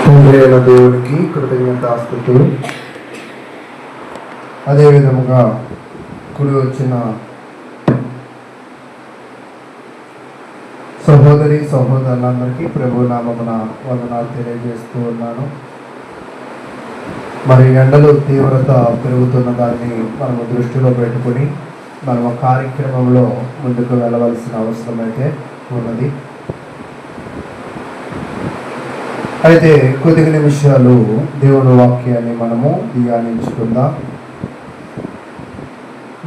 తండ్రి అయిన దేవుడికి కృతజ్ఞతాస్తుతులు. అదేవిధముగా కుడి వచ్చిన సహోదరి సహోదరులందరికీ ప్రభు నామమున వందనాలు తెలియజేస్తూ ఉన్నాను. మరి ఎండలు తీవ్రత పెరుగుతున్న దాన్ని మనము దృష్టిలో పెట్టుకుని మనము కార్యక్రమంలో ముందుకు వెళ్ళవలసిన అవసరం అయితే ఉన్నది. అయితే కొద్ది నిమిషాలు దేవుని వాక్యాన్ని మనము ధ్యానించుకుందాం.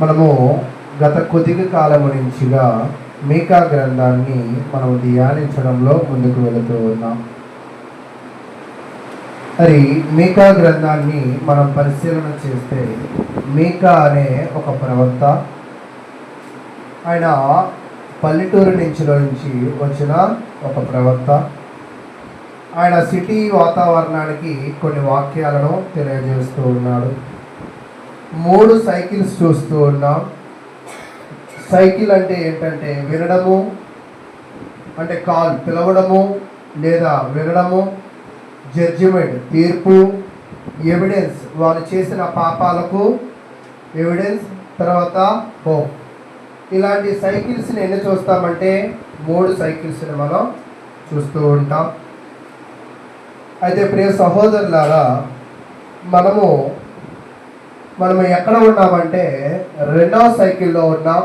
మనము గత కొద్ది కాలం నుంచిగా మీకా గ్రంథాన్ని మనం ధ్యానించడంలో ముందుకు వెళుతూ ఉన్నాం. మరి మీకా గ్రంథాన్ని మనం పరిశీలన చేస్తే మీకా అనే ఒక ప్రవక్త, ఆయన పల్లెటూరు నుంచి వచ్చిన ఒక ప్రవక్త. ఆయన సిటీ వాతావరణానికి కొన్ని వాక్యాలను తెలియజేస్తూ ఉన్నాడు. 3 సైకిల్స్ చూస్తూ ఉన్నాం. సైకిల్ అంటే ఏంటంటే వినడము, అంటే కాల్ పిలవడము లేదా వినడము, జడ్జిమెంట్ తీర్పు, ఎవిడెన్స్ వాళ్ళు చేసిన పాపాలకు ఎవిడెన్స్, తర్వాత హోప్. ఇలాంటి సైకిల్స్ని ఎన్ని చూస్తామంటే 3 సైకిల్స్ని మనం చూస్తూ ఉంటాం. అయితే ప్రియ సహోదరులారా, మనము ఎక్కడ ఉన్నామంటే 2వ సైకిల్లో ఉన్నాం.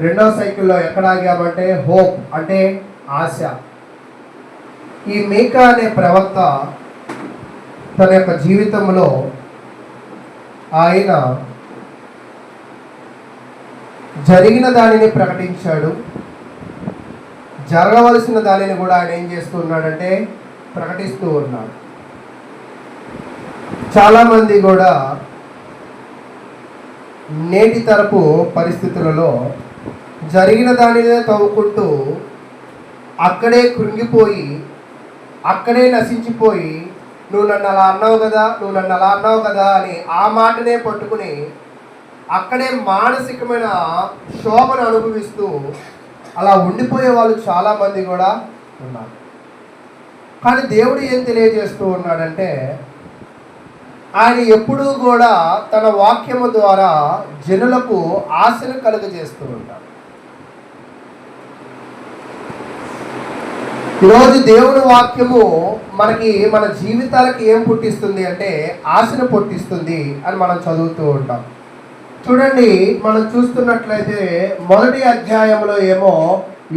2వ సైకిల్లో ఎక్కడ ఆగామంటే హోప్, అంటే ఆశ. ఈ మీకా అనే ప్రవక్త తన యొక్క జీవితంలో ఆయన జరిగిన దానిని ప్రకటించాడు, జరగవలసిన దానిని కూడా ఆయన ఏం చేస్తూ ఉన్నాడంటే ప్రకటిస్తూ ఉన్నాడు. చాలామంది కూడా నేటి తరపు పరిస్థితులలో జరిగిన దానినే తవ్వుకుంటూ అక్కడే కృంగిపోయి అక్కడే నశించిపోయి నువ్వు నన్ను అలా అన్నావు కదా, నువ్వు నన్ను అలా అన్నావు కదా అని ఆ మాటనే పట్టుకుని అక్కడే మానసికమైన శోభను అనుభవిస్తూ అలా ఉండిపోయే వాళ్ళు చాలామంది కూడా ఉన్నారు. కానీ దేవుడు ఏం తెలియజేస్తూ ఉన్నాడంటే ఆయన ఎప్పుడూ కూడా తన వాక్యము ద్వారా జనులకు ఆశను కలుగజేస్తూ ఉంటాడు. ఈరోజు దేవుని వాక్యము మన జీవితాలకి ఏం పుట్టిస్తుంది అంటే ఆశను పుట్టిస్తుంది అని మనం చదువుతూ ఉంటాం. చూడండి, మనం చూస్తున్నట్లయితే 1వ అధ్యాయంలో ఏమో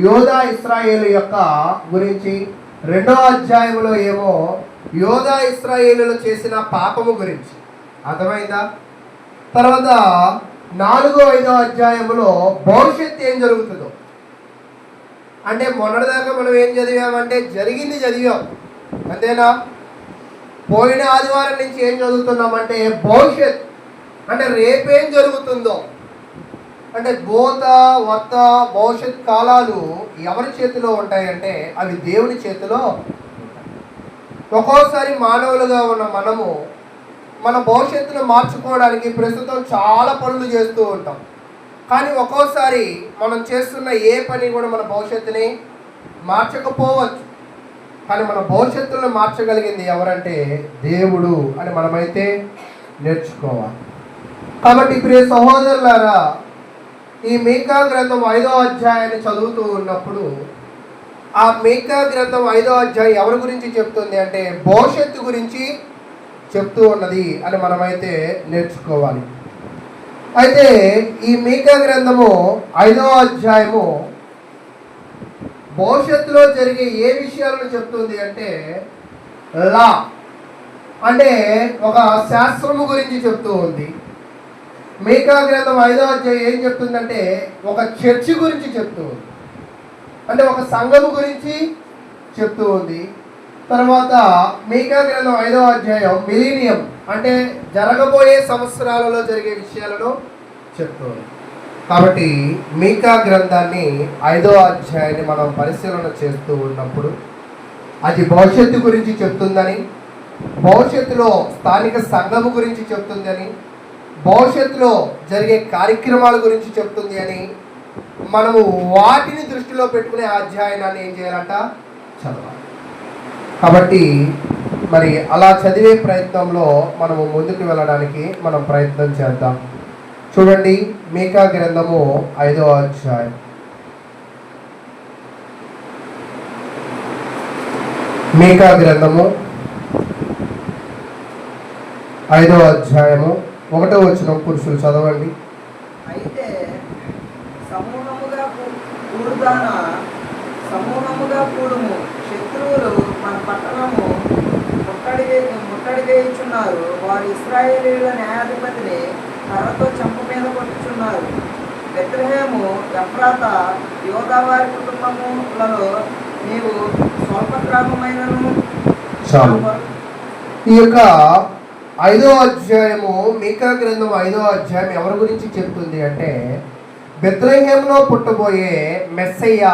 యోధా ఇశ్రాయేలు యొక్క గురించి, 2వ అధ్యాయంలో ఏమో యోధా ఇశ్రాయేలులు చేసిన పాపము గురించి. అర్థమైందా? తర్వాత 4వ 5వ అధ్యాయంలో భవిష్యత్తు ఏం జరుగుతుందో, అంటే మొన్నటిదాకా మనం ఏం చదివామంటే జరిగింది చదివాం, అంతేనా? పోయిన ఆదివారం నుంచి ఏం చదువుతున్నామంటే భవిష్యత్, అంటే రేపేం జరుగుతుందో, అంటే భూత వర్త భవిష్యత్ కాలాలు ఎవరి చేతిలో ఉంటాయంటే అవి దేవుని చేతిలో ఉంటాయి. ఒక్కోసారి మానవులుగా ఉన్న మనము మన భవిష్యత్తును మార్చుకోవడానికి ప్రస్తుతం చాలా పనులు చేస్తూ ఉంటాం. కానీ ఒక్కోసారి మనం చేస్తున్న ఏ పని కూడా మన భవిష్యత్తుని మార్చకపోవచ్చు. కానీ మన భవిష్యత్తును మార్చగలిగింది ఎవరంటే దేవుడు అని మనమైతే నేర్చుకోవాలి. కాబట్టి ప్రియ సహోదరులారా, ఈ మీకా గ్రంథం 5వ అధ్యాయాన్ని చదువుతూ ఉన్నప్పుడు ఆ మీకా గ్రంథం 5వ అధ్యాయం ఎవరి గురించి చెప్తుంది అంటే భవిష్యత్తు గురించి చెప్తూ ఉన్నది అని మనమైతే నేర్చుకోవాలి. అయితే ఈ మీకా గ్రంథము 5వ అధ్యాయము భవిష్యత్తులో జరిగే ఏ విషయాలను చెప్తుంది అంటే లా, అంటే ఒక శాస్త్రము గురించి చెప్తూ ఉంది. మీకా గ్రంథం 5వ అధ్యాయం ఏం చెప్తుందంటే ఒక చర్చి గురించి చెప్తూ ఉంది, అంటే ఒక సంఘము గురించి చెప్తూ ఉంది. తర్వాత మీకా గ్రంథం 5వ అధ్యాయం మిలీనియం, అంటే జరగబోయే సంవత్సరాలలో జరిగే విషయాలను చెప్తూ ఉంది. కాబట్టి మీకా గ్రంథాన్ని 5వ అధ్యాయాన్ని మనం పరిశీలన చేస్తూ ఉన్నప్పుడు అది భవిష్యత్తు గురించి చెప్తుందని, భవిష్యత్తులో స్థానిక సంఘము గురించి చెప్తుందని, భవిష్యత్తులో జరిగే కార్యక్రమాల గురించి చెప్తుంది అని మనము వాటిని దృష్టిలో పెట్టుకునే అధ్యాయాన్ని ఏం చేయాలంట చదవాలి. కాబట్టి మరి అలా చదివే ప్రయత్నంలో మనము ముందుకు వెళ్ళడానికి మనం ప్రయత్నం చేద్దాం. చూడండి, మీకా గ్రంథము 5వ అధ్యాయం. మీకా గ్రంథము 5వ అధ్యాయము 1వ వచనం పురుషులు చదవండి. అయితే సమూహముగా కూడుము, శత్రువులు మన పట్టణము ముట్టడి వేయుచున్నారు. వారు ఇశ్రాయేలీయుల న్యాయాధిపతిని కర్రతో చెంప మీద కొట్టుచున్నారు. బెత్లెహేము, ఎఫ్రాతా, యోదా వారి కుటుంబములలో నీవు స్వల్ప గ్రామమైనను. ఈ యొక్క 5వ అధ్యాయము, మీకా గ్రంథం 5వ అధ్యాయం ఎవరి గురించి చెప్తుంది అంటే బెత్లెహేములో పుట్టబోయే మెస్సయ్య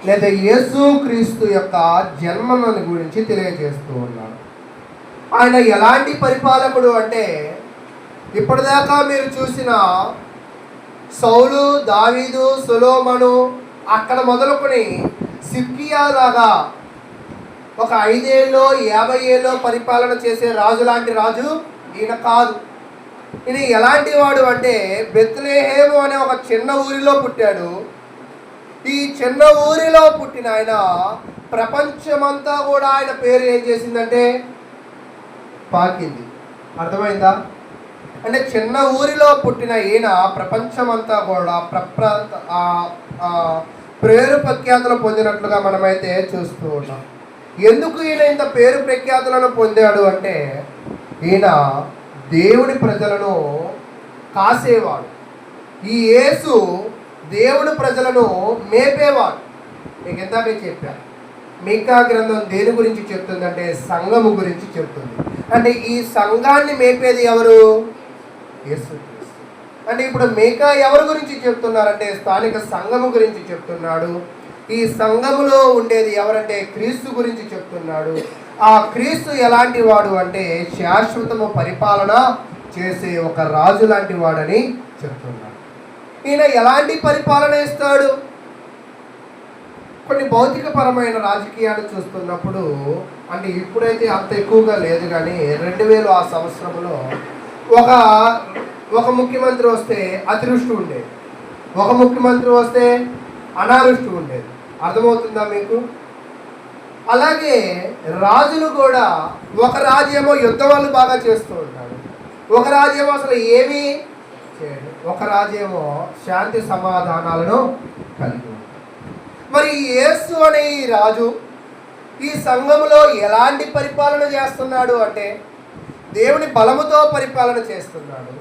లేదా యేసు క్రీస్తు యొక్క జన్మను గురించి తెలియజేస్తూ ఉన్నాడు. ఆయన ఎలాంటి పరిపాలకుడు అంటే ఇప్పటిదాకా మీరు చూసిన సౌలు, దావీదు, సొలొమోను అక్కడ మొదలుకొని సిద్కియా లాగా ఒక 5 ఏళ్ళు 50 ఏళ్ళు పరిపాలన చేసే రాజు లాంటి రాజు ఈయన కాదు. ఈయన ఎలాంటి వాడు అంటే బెత్లెహేము అనే ఒక చిన్న ఊరిలో పుట్టాడు. ఈ చిన్న ఊరిలో పుట్టిన ఆయన ప్రపంచమంతా కూడా ఆయన పేరు ఏం చేసిందంటే పాకింది. అర్థమైందా? అంటే చిన్న ఊరిలో పుట్టిన ఈయన ప్రపంచమంతా కూడా పేరు ప్రఖ్యాతులు పొందినట్లుగా మనమైతే చూస్తూ ఉన్నాం. ఎందుకు ఈయన ఇంత పేరు ప్రఖ్యాతులను పొందాడు అంటే ఈయన దేవుని ప్రజలను కాసేవాడు. ఈ యేసు దేవుని ప్రజలను మేపేవాడు. మీకు ఇందాకే చెప్పాను, మీకా గ్రంథం దేని గురించి చెప్తుందంటే సంఘము గురించి చెప్తుంది. అంటే ఈ సంఘాన్ని మేపేది ఎవరు? యేసు. అంటే ఇప్పుడు మీకా ఎవరి గురించి చెప్తున్నారంటే స్థానిక సంఘము గురించి చెప్తున్నాడు. ఈ సంఘములో ఉండేది ఎవరంటే క్రీస్తు గురించి చెప్తున్నాడు. ఆ క్రీస్తు ఎలాంటి వాడు అంటే శాశ్వతము పరిపాలన చేసే ఒక రాజు లాంటి వాడని చెప్తున్నాడు. ఈయన ఎలాంటి పరిపాలన ఇస్తాడు? కొన్ని భౌతికపరమైన రాజకీయాలు చూస్తున్నప్పుడు, అంటే ఇప్పుడైతే అంత ఎక్కువగా లేదు కానీ 2000 ఆ సంవత్సరంలో ఒక ముఖ్యమంత్రి వస్తే అతివృష్టి ఉండేది, ఒక ముఖ్యమంత్రి వస్తే అనావృష్టి ఉండేది. అర్థమవుతుందా మీకు? అలాగే రాజులు కూడా, ఒక రాజ్యమో యుద్ధాలు బాగా చేస్తూ ఉంటాడు, ఒక రాజ్యమో అసలు ఏమీ చేయడు, ఒక రాజ్యమో శాంతి సమాధానాలను కలిగి ఉంటాడు. మరి యేసు అనే ఈ రాజు ఈ సంఘములో ఎలాంటి పరిపాలన చేస్తున్నాడు అంటే దేవుని బలముతో పరిపాలన చేస్తున్నాడు.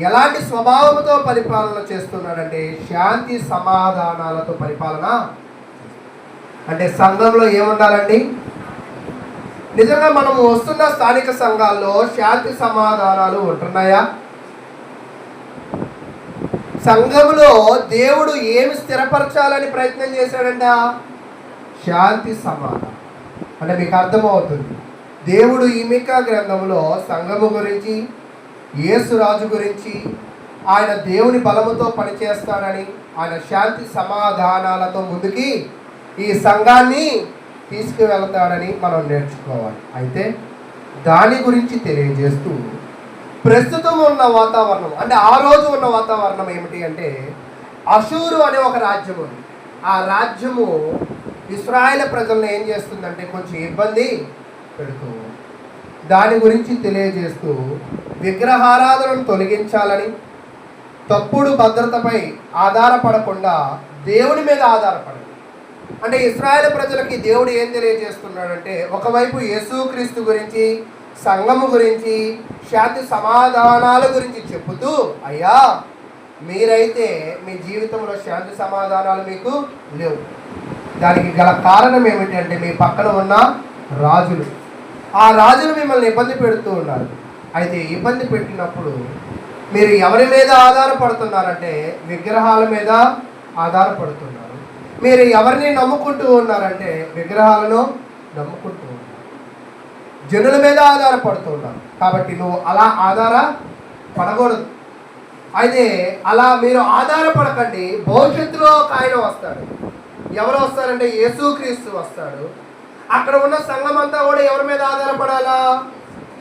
ఎలాంటి స్వభావంతో పరిపాలన చేస్తున్నాడంటే శాంతి సమాధానాలతో పరిపాలన. అంటే సంఘంలో ఏముండాలండి? నిజంగా మనం వస్తున్న స్థానిక సంఘాల్లో శాంతి సమాధానాలు ఉంటున్నాయా? సంఘంలో దేవుడు ఏమి స్థిరపరచాలని ప్రయత్నం చేశాడంట? శాంతి సమాధానం. అంటే మీకు అర్థమవుతుంది, దేవుడు ఈ మీకా గ్రంథంలో సంఘము గురించి, యేసు రాజు గురించి, ఆయన దేవుని బలముతో పనిచేస్తాడని, ఆయన శాంతి సమాధానాలతో ముందుకి ఈ సంఘాన్ని తీసుకువెళ్తాడని మనం నేర్చుకోవాలి. అయితే దాని గురించి తెలియజేస్తూ ప్రస్తుతం ఉన్న వాతావరణం, అంటే ఆ రోజు ఉన్న వాతావరణం ఏమిటి అంటే అషూరు అనే ఒక రాజ్యం ఉంది. ఆ రాజ్యము ఇశ్రాయేలు ప్రజలను ఏం చేస్తుందంటే కొంచెం ఇబ్బంది పెడుతూ, దాని గురించి తెలియజేస్తూ విగ్రహారాధనను తొలగించాలని, తప్పుడు భద్రతపై ఆధారపడకుండా దేవుని మీద ఆధారపడాలి. అంటే ఇశ్రాయేలు ప్రజలకి దేవుడు ఏం తెలియజేస్తున్నాడంటే ఒకవైపు యేసుక్రీస్తు గురించి, సంఘము గురించి, శాంతి సమాధానాల గురించి చెబుతూ, అయ్యా మీరైతే మీ జీవితంలో శాంతి సమాధానాలు మీకు లేవు. దానికి గల కారణం ఏమిటి అంటే మీ పక్కన ఉన్న రాజులు. ఆ రాజులు మిమ్మల్ని ఇబ్బంది పెడుతూ ఉన్నారు. అయితే ఇబ్బంది పెట్టినప్పుడు మీరు ఎవరి మీద ఆధారపడుతున్నారంటే విగ్రహాల మీద ఆధారపడుతున్నారు. మీరు ఎవరిని నమ్ముకుంటూ ఉన్నారంటే విగ్రహాలను నమ్ముకుంటూ ఉన్నారు, జనుల మీద ఆధారపడుతూ ఉన్నారు. కాబట్టి నువ్వు అలా ఆధారపడకూడదు. అయితే అలా మీరు ఆధారపడకండి. భవిష్యత్తులో ఒక ఆయన వస్తాడు. ఎవరు వస్తారంటే యేసుక్రీస్తు వస్తాడు. అక్కడ ఉన్న సంఘం అంతా కూడా ఎవరి మీద ఆధారపడాలా?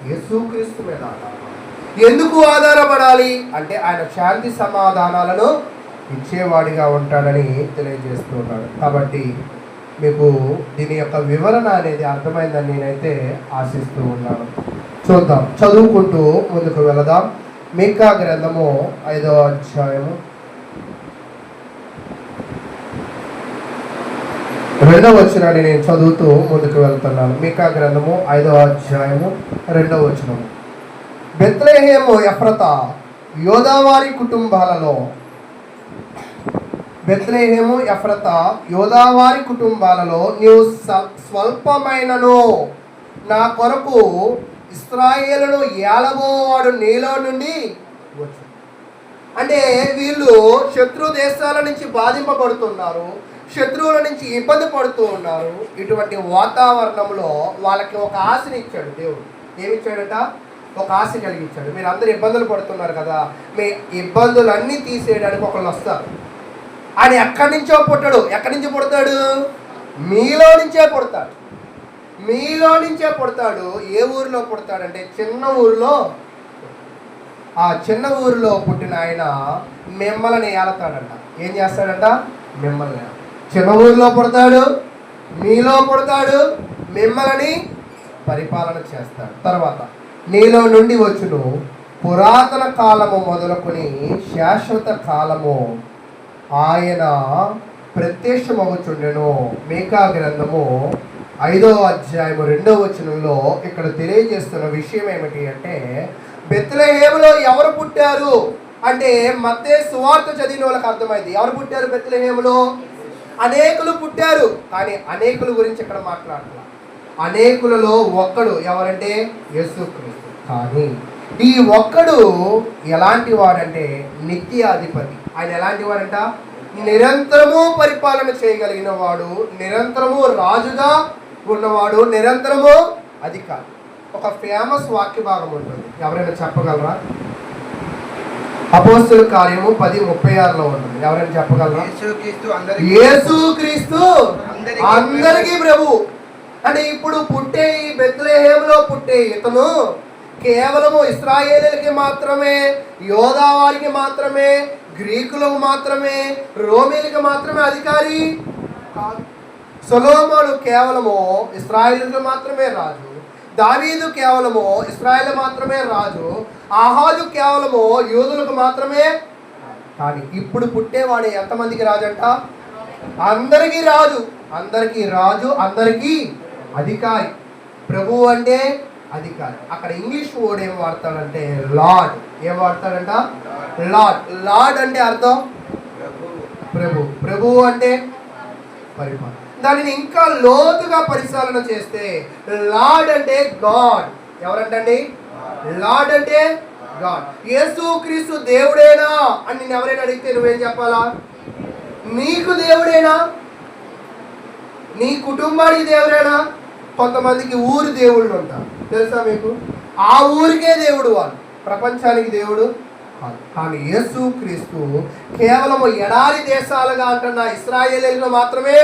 యేసుక్రీస్తు మీద ఆధారపడాలి. ఎందుకు ఆధారపడాలి అంటే ఆయన శాంతి సమాధానాలను ఇచ్చేవాడిగా ఉంటాడని తెలియజేస్తూ ఉన్నాడు. కాబట్టి మీకు దీని యొక్క వివరణ అనేది అర్థమైందని నేనైతే ఆశిస్తూ ఉన్నాను. చూద్దాం, చదువుకుంటూ ముందుకు వెళదాం. మీకా గ్రంథము 5వ అధ్యాయము 2వ వచనాన్ని నేను చదువుతూ ముందుకు వెళ్తున్నాను. మీకా గ్రంథము 5వ అధ్యాయము 2వ వచనము. బెత్లెహేము ఎఫ్రతా యోదావారి కుటుంబాలలో, బెత్లెహేము ఎఫ్రతా యోదావారి కుటుంబాలలో నీవు స్వల్పమైనను నా కొరకు ఇశ్రాయేలును ఏలబోవాడు నీలో నుండి వచ్చు. అంటే వీళ్ళు శత్రు దేశాల నుంచి బాధింపబడుతున్నారు, శత్రువుల నుంచి ఇబ్బంది పడుతూ ఉన్నారు. ఇటువంటి వాతావరణంలో వాళ్ళకి ఒక ఆశని ఇచ్చాడు దేవుడు. ఏమిచ్చాడట? ఒక ఆశ కలిగించాడు. మీరు అందరు ఇబ్బందులు పడుతున్నారు కదా, మీ ఇబ్బందులన్నీ తీసేయడానికి ఒకళ్ళు వస్తారు. ఆయన ఎక్కడి నుంచో పుట్టాడు. ఎక్కడి నుంచి పుడతాడు? మీలో నుంచే పుడతాడు. మీలో నుంచే పుడతాడు. ఏ ఊరిలో పుడతాడంటే చిన్న ఊరిలో. ఆ చిన్న ఊరిలో పుట్టిన ఆయన మిమ్మల్ని ఏలతాడంట. ఏం చేస్తాడంట? మిమ్మల్ని. చిన్న ఊరిలో పుడతాడు, మీలో పుడతాడు, మిమ్మల్ని పరిపాలన చేస్తాడు. తర్వాత నీలో నుండి వచ్చును పురాతన కాలము మొదలుకొని శాశ్వత కాలము ఆయన ప్రత్యక్షమవుచుండెను. మీకా గ్రంథము 5వ అధ్యాయము 2వ వచనంలో ఇక్కడ తెలియజేస్తున్న విషయం ఏమిటి అంటే, బెత్లెహేములో ఎవరు పుట్టారు అంటే మత్తయి సువార్త చదివిన వాళ్ళకి అర్థమైంది. ఎవరు పుట్టారు బెత్లెహేములో? అనేకులు పుట్టారు. కానీ అనేకుల గురించి ఇక్కడ మాట్లాడుతున్నారు. అనేకులలో ఒక్కడు ఎవరంటే యేసుక్రీస్తు. కానీ ఈ ఒక్కడు ఎలాంటి వాడంటే నిత్యాధిపతి. ఆయన ఎలాంటి వాడంట? నిరంతరము పరిపాలన చేయగలిగిన వాడు, నిరంతరము రాజుగా ఉన్నవాడు, నిరంతరము అధికారి. ఒక ఫేమస్ వాక్య భాగం ఉంటుంది, ఎవరైనా చెప్పగలరా? అపోస్తలుల కార్యము 10:36 ఉంటుంది. ఎవరైనా చెప్పగలరా? యేసుక్రీస్తు అందరికీ ప్రభు. అంటే ఇప్పుడు పుట్టే ఈ బెత్లెహేములో పుట్టే ఇతను కేవలము ఇశ్రాయేలీయులకి మాత్రమే, యోధా వారికి మాత్రమే, గ్రీకులకు మాత్రమే, రోమీలకు మాత్రమే అధికారి కాదు. సొలొమోను కేవలము ఇశ్రాయేలీయులకు మాత్రమే రాజు, దావీదు కేవలము ఇశ్రాయేలు మాత్రమే రాజు, ఆహాజు కేవలము యూదులకు మాత్రమే. కానీ ఇప్పుడు పుట్టేవాడు ఎంతమందికి రాజు అంట? అందరికీ రాజు. అందరికీ రాజు, అందరికీ అధికారి. ప్రభు అంటే అధికారి. అక్కడ ఇంగ్లీష్ వర్డ్ ఏం వాడతాడంటే లార్డ్. ఏం వాడతాడంట? లార్డ్. లార్డ్ అంటే అర్థం ప్రభు. ప్రభు అంటే పరిపాలన. దానిని ఇంకా లోతుగా పరిశీలన చేస్తే లార్డ్ అంటే గాడ్. ఎవరంటండి? లార్డ్ అంటే గాడ్. యేసుక్రీస్తు దేవుడేనా అని నేను ఎవరైనా అడిగితే నువ్వేం చెప్పాలా? నీకు దేవుడేనా? నీ కుటుంబానికి దేవుడేనా? కొంతమందికి ఊరి దేవుళ్ళు ఉంటారు, తెలుసా మీకు? ఆ ఊరికే దేవుడు వాళ్ళు, ప్రపంచానికి దేవుడు కాదు. కానీ యేసుక్రీస్తు కేవలము ఎడారి దేశాలుగా అంటున్న ఇశ్రాయేలీయులకు మాత్రమే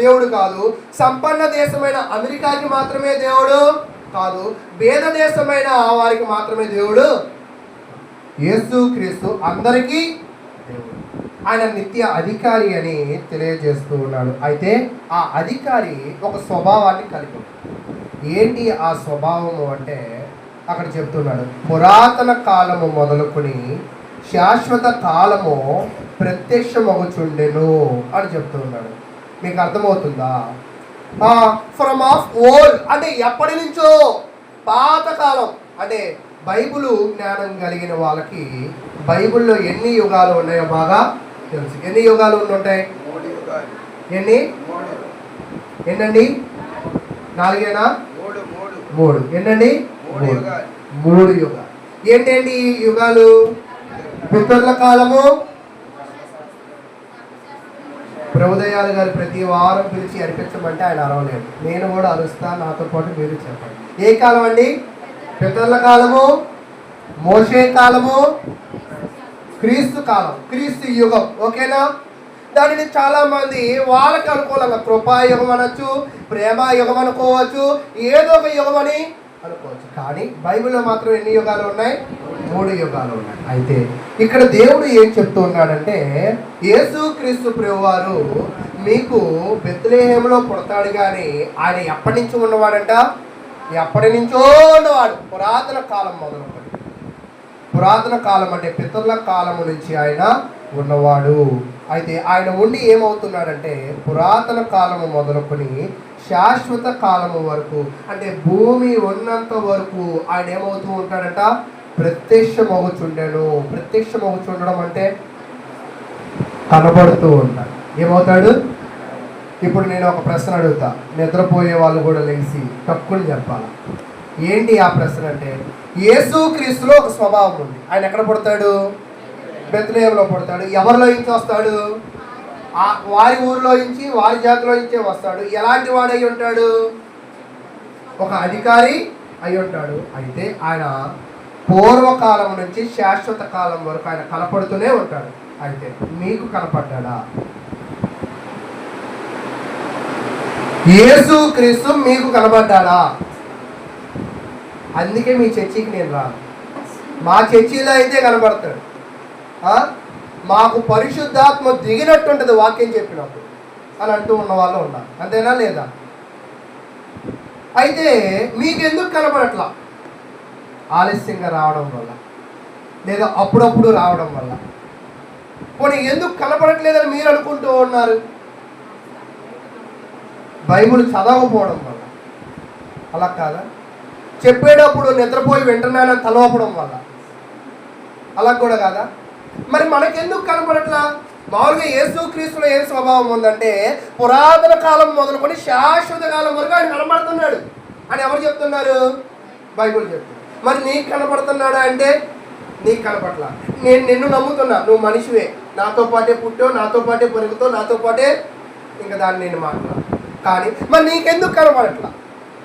దేవుడు కాదు, సంపన్న దేశమైన అమెరికాకి మాత్రమే దేవుడు కాదు, పేద దేశమైన వారికి మాత్రమే దేవుడు. యేసుక్రీస్తు అందరికీ దేవుడు. ఆయన నిత్య అధికారి అని తెలియజేస్తూ ఉన్నాడు. అయితే ఆ అధికారి ఒక స్వభావాన్ని కలిగి ఉన్నాడు. ఏంటి ఆ స్వభావము అంటే అక్కడ చెప్తున్నాడు, పురాతన కాలము మొదలుకొని శాశ్వత కాలము ప్రత్యక్షమగుచుండెను అని చెప్తున్నాడు. మీకు అర్థమవుతుందా? ఫ్రమ్ ఆఫ్ ఓల్డ్ అంటే ఎప్పటి నుంచో, పాతకాలం. అంటే బైబిల్ జ్ఞానం కలిగిన వాళ్ళకి బైబిల్లో ఎన్ని యుగాలు ఉన్నాయో బాగా తెలుసు. ఎన్ని యుగాలు ఉంటాయి? ఎన్నండి? 4 3. ఎన్నండి? 3 యుగాలు. ఏంటండి ఈ యుగాలు? పితరుల కాలము. ప్రభుదయాలు గారు ప్రతి వారం పిలిచి అర్పించమంటే ఆయన అరవలేదు. నేను కూడా అరుస్తా, నాతో పాటు మీరు చెప్పండి. ఏ కాలం అండి? పితరుల కాలము, మోషే కాలము, క్రీస్తు కాలం, క్రీస్తు యుగం. ఓకేనా? దానిని చాలా మంది వాళ్ళకి అనుకూలంగా కృపా యుగం అనొచ్చు, ప్రేమ యుగం అనుకోవచ్చు, ఏదో ఒక యుగం అని అనుకోవచ్చు. కానీ బైబిల్లో మాత్రం ఎన్ని యుగాలు ఉన్నాయి? 3 యుగాలు ఉన్నాయి. అయితే ఇక్కడ దేవుడు ఏం చెప్తూ ఉన్నాడంటే, యేసుక్రీస్తు ప్రభువారు మీకు బెత్లెహేములో పుడతాడు. కానీ ఆయన ఎప్పటి నుంచి ఉన్నవాడంట? ఎప్పటి నుంచో ఉన్నవాడు. పురాతన కాలం మొదలుకొని, పురాతన కాలం అంటే పితరుల కాలము నుంచి ఆయన ఉన్నవాడు. అయితే ఆయన ఉండి ఏమవుతున్నాడంటే, పురాతన కాలము మొదలుకొని శాశ్వత కాలము వరకు, అంటే భూమి ఉన్నంత వరకు ఆయన ఏమవుతూ ఉంటాడంట? ప్రత్యక్షమవుచుండెను. ప్రత్యక్షమవుచుండడం అంటే కనబడుతూ ఉంటాడు. ఏమవుతాడు? ఇప్పుడు నేను ఒక ప్రశ్న అడుగుతా, నిద్రపోయే వాళ్ళు కూడా లేచి తక్కువ చెప్పాలి. ఏంటి ఆ ప్రశ్న అంటే, యేసుక్రీస్తులో ఒక స్వభావం ఉంది. ఆయన ఎక్కడ పుడతాడు? బెత్లెహేములో పుడతాడు. ఎవరిలో నుంచి వస్తాడు? వారి ఊరిలో నుంచి, వారి జాతిలో నుంచే వస్తాడు. ఎలాంటి వాడు అయి ఉంటాడు? ఒక అధికారి అయి ఉంటాడు. అయితే ఆయన పూర్వకాలం నుంచి శాశ్వత కాలం వరకు ఆయన కనపడుతూనే ఉంటాడు. అయితే మీకు కనపడ్డా? యేసుక్రీస్తు మీకు కనపడ్డా? అందుకే మీ చర్చికి నేను రాను. మా చర్చిలో అయితే కనపడతాడు. మాకు పరిశుద్ధాత్మ దిగినట్టు ఉంటుంది వాక్యం చెప్పినప్పుడు అని అంటూ ఉన్న వాళ్ళు ఉన్నారు. అంతేనా లేదా? అయితే మీకెందుకు కనపడట్లా? ఆలస్యంగా రావడం వల్ల, లేదా అప్పుడప్పుడు రావడం వల్ల. పోనీ ఎందుకు కనపడట్లేదని మీరు అనుకుంటూ ఉన్నారు? బైబిల్ చదవకపోవడం వల్ల. అలా కాదా? చెప్పేటప్పుడు నిద్రపోయి వింటున్నానని తలవపడం వల్ల. అలా కూడా కాదా? మరి మనకెందుకు కనపడట్లా? మామూలుగా యేసుక్రీస్తులో ఏం స్వభావం ఉందంటే, పురాతన కాలం మొదలుకొని శాశ్వత కాలం వరకు ఆయన కనపడుతున్నాడు అని ఎవరు చెప్తున్నారు? బైబిల్ చెప్తుంది. మరి నీకు కనపడుతున్నాడా అంటే నీకు కనపడలా. నేను నిన్ను నమ్ముతున్నా, నువ్వు మనిషివే, నాతో పాటే పుట్టావు, నాతో పాటే పెరుగుతావు, నాతో పాటే ఇంకా దాన్ని నేను మాట్లాడు. కానీ మరి నీకెందుకు కనపడట్లా?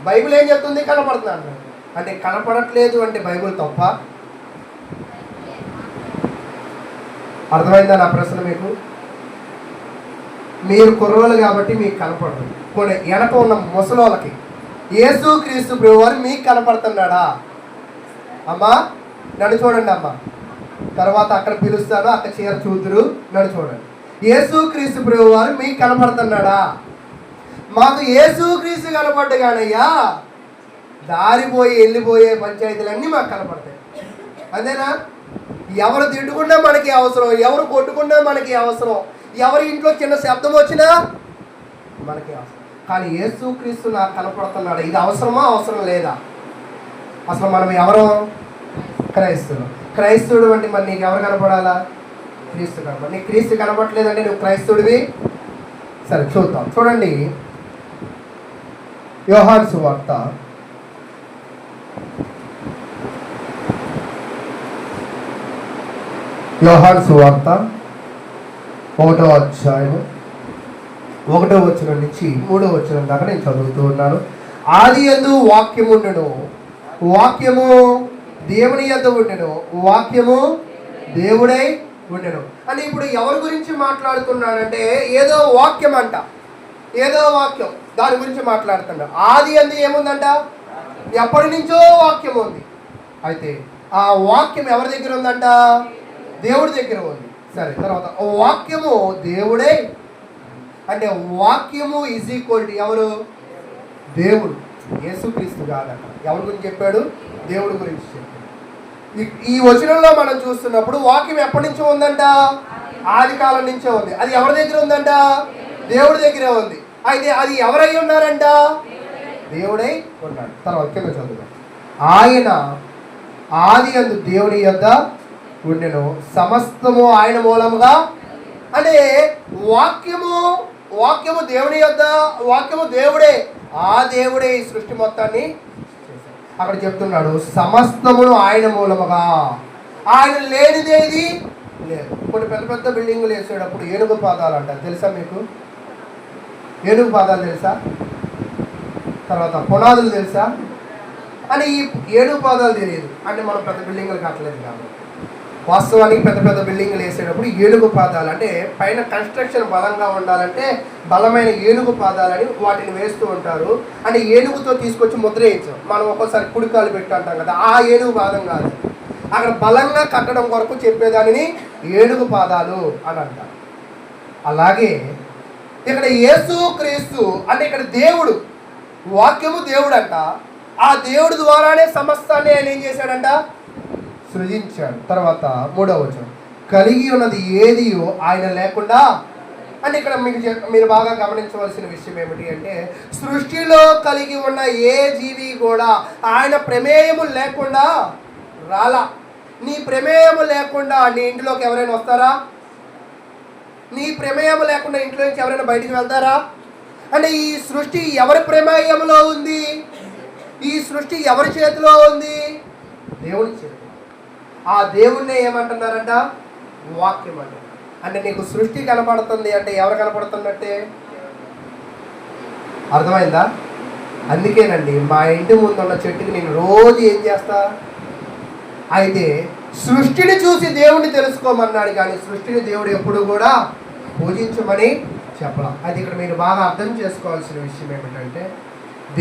బైబిల్ ఏం చెప్తుంది? కనపడుతున్నాను అంటే. కనపడట్లేదు అంటే బైబిల్ తప్ప? అర్థమైందా నా ప్రశ్న మీకు? మీరు కుర్రోళ్ళు కాబట్టి మీకు కనపడదు. కొన్ని వెనక ఉన్న ముసలోళ్ళకి యేసుక్రీస్తు ప్రభువారు మీకు కనపడుతున్నాడా? అమ్మా నన్ను చూడండి అమ్మా, తర్వాత అక్కడ పిలుస్తాను, అక్కడ చీర చూదురు, నన్ను చూడండి. యేసుక్రీస్తు ప్రభువారు మీకు కనపడుతున్నాడా? మాకు యేసుక్రీస్తు కనపడ్డు కానయ్యా, దారిపోయి వెళ్ళిపోయే పంచాయతీలన్నీ మాకు కనపడతాయి. అంతేనా? ఎవరు తిట్టుకున్నా మనకి అవసరం, ఎవరు కొట్టుకున్నా మనకి అవసరం, ఎవరి ఇంట్లో చిన్న శబ్దం వచ్చినా మనకి అవసరం. కానీ యేసుక్రీస్తు నాకు కనపడుతున్నాడు, ఇది అవసరమా అవసరం లేదా? అసలు మనం ఎవరు? క్రైస్తవుడు. క్రైస్తవుడు అంటే మరి నీకు ఎవరు కనపడాలా? క్రీస్తు కనపడ. నీకు క్రీస్తు కనపడలేదంటే నువ్వు క్రైస్తవుడివి? సరే చూద్దాం. చూడండి, యోహాను సువార్త 1వ అధ్యాయం 1వ వచనం నుంచి 3వ వచనం దాకా నేను చదువుతూ ఉన్నాను. ఆదియందు వాక్యము ఉండెను, వాక్యము దేవుని యొద్ద ఉండెను, వాక్యము దేవుడై ఉండెను అని. ఇప్పుడు ఎవరి గురించి మాట్లాడుతున్నాడంటే, ఏదో వాక్యం అంట, ఏదో వాక్యం, దాని గురించి మాట్లాడుతున్నాడు. ఆది అందు ఏముందంట? ఎప్పటి నుంచో వాక్యం ఉంది. అయితే ఆ వాక్యం ఎవరి దగ్గర ఉందంట? దేవుడి దగ్గర ఉంది. సరే, తర్వాత వాక్యము దేవుడే అంటే వాక్యము ఈజ్ ఈక్వల్ టు ఎవరు? దేవుడు. యేసుక్రీస్తు కాదు. అక్కడ ఎవరి గురించి చెప్పాడు? దేవుడి గురించి చెప్పాడు. ఈ వచనంలో మనం చూస్తున్నప్పుడు వాక్యం ఎప్పటి నుంచో ఉందంట? ఆది కాలం నుంచే ఉంది. అది ఎవరి దగ్గర ఉందంట? దేవుడి దగ్గరే ఉంది. అయితే అది ఎవరై ఉన్నారంట? దేవుడై ఉన్నాడు. తర్వాత కింద చదువుదాం. ఆయన ఆది యందు దేవుని యొద్ద ఉండెను, సమస్తము ఆయన మూలముగా. అంటే వాక్యము దేవుని యొద్ద, వాక్యము దేవుడే, ఆ దేవుడే ఈ సృష్టి మొత్తాన్ని చేశాడు. అక్కడ చెప్తున్నాడు సమస్తమును ఆయన మూలముగా. ఆయన లేనిదేది లేదు. కొన్ని పెద్ద పెద్ద బిల్డింగులు వేసేటప్పుడు ఏనుగు పాదాలు అంటారు, తెలుసా మీకు? ఏనుగు పాదాలు తెలుసా? తర్వాత పునాదులు తెలుసా? అని ఈ ఏనుగు పాదాలు తెలియదు అంటే మనం పెద్ద బిల్డింగులు కట్టలేదు కాబట్టి. వాస్తవానికి పెద్ద పెద్ద బిల్డింగ్లు వేసేటప్పుడు ఏనుగు పాదాలు, అంటే పైన కన్స్ట్రక్షన్ బలంగా ఉండాలంటే బలమైన ఏనుగు పాదాలని వాటిని వేస్తూ ఉంటారు. అంటే ఏనుగుతో తీసుకొచ్చి ముద్ర వేయించాం. మనం ఒక్కోసారి కుడికాలు పెట్టి అంటాం కదా, ఆ ఏనుగు పాదం కాదు. అక్కడ బలంగా కట్టడం కొరకు చెప్పేదానిని ఏనుగు పాదాలు అని అంటారు. అలాగే ఇక్కడ యేసు క్రీస్తు అంటే ఇక్కడ దేవుడు, వాక్యము దేవుడు అంట. ఆ దేవుడి ద్వారానే సమస్తాన్ని ఆయన ఏం చేశాడంట? సృజించాడు. తర్వాత 3వ వచనం, కలిగి ఉన్నది ఏది ఆయన లేకుండా. అంటే ఇక్కడ మీరు బాగా గమనించవలసిన విషయం ఏమిటి అంటే, సృష్టిలో కలిగి ఉన్న ఏ జీవి కూడా ఆయన ప్రమేయము లేకుండా రాలా. నీ ప్రమేయము లేకుండా నీ ఇంటిలోకి ఎవరైనా వస్తారా? నీ ప్రమేయము లేకుండా ఇంట్లో నుంచి ఎవరైనా బయటికి వెళ్తారా? అంటే ఈ సృష్టి ఎవరి ప్రమేయంలో ఉంది? ఈ సృష్టి ఎవరి చేతిలో ఉంది? దేవుని చేతిలో. ఆ దేవుణ్ణి ఏమంటున్నారంట? వాక్యం అంటే. అంటే నీకు సృష్టి కనపడుతుంది అంటే ఎవరు కనపడుతున్నట్టే? అర్థమైందా? అందుకేనండి మా ఇంటి ముందు ఉన్న చెట్టుకి నేను రోజు ఏం చేస్తా? అయితే సృష్టిని చూసి దేవుణ్ణి తెలుసుకోమన్నాడు, కానీ సృష్టిని దేవుడు ఎప్పుడు కూడా పూజించమని చెప్పడం. అది ఇక్కడ మీరు బాగా అర్థం చేసుకోవాల్సిన విషయం ఏమిటంటే,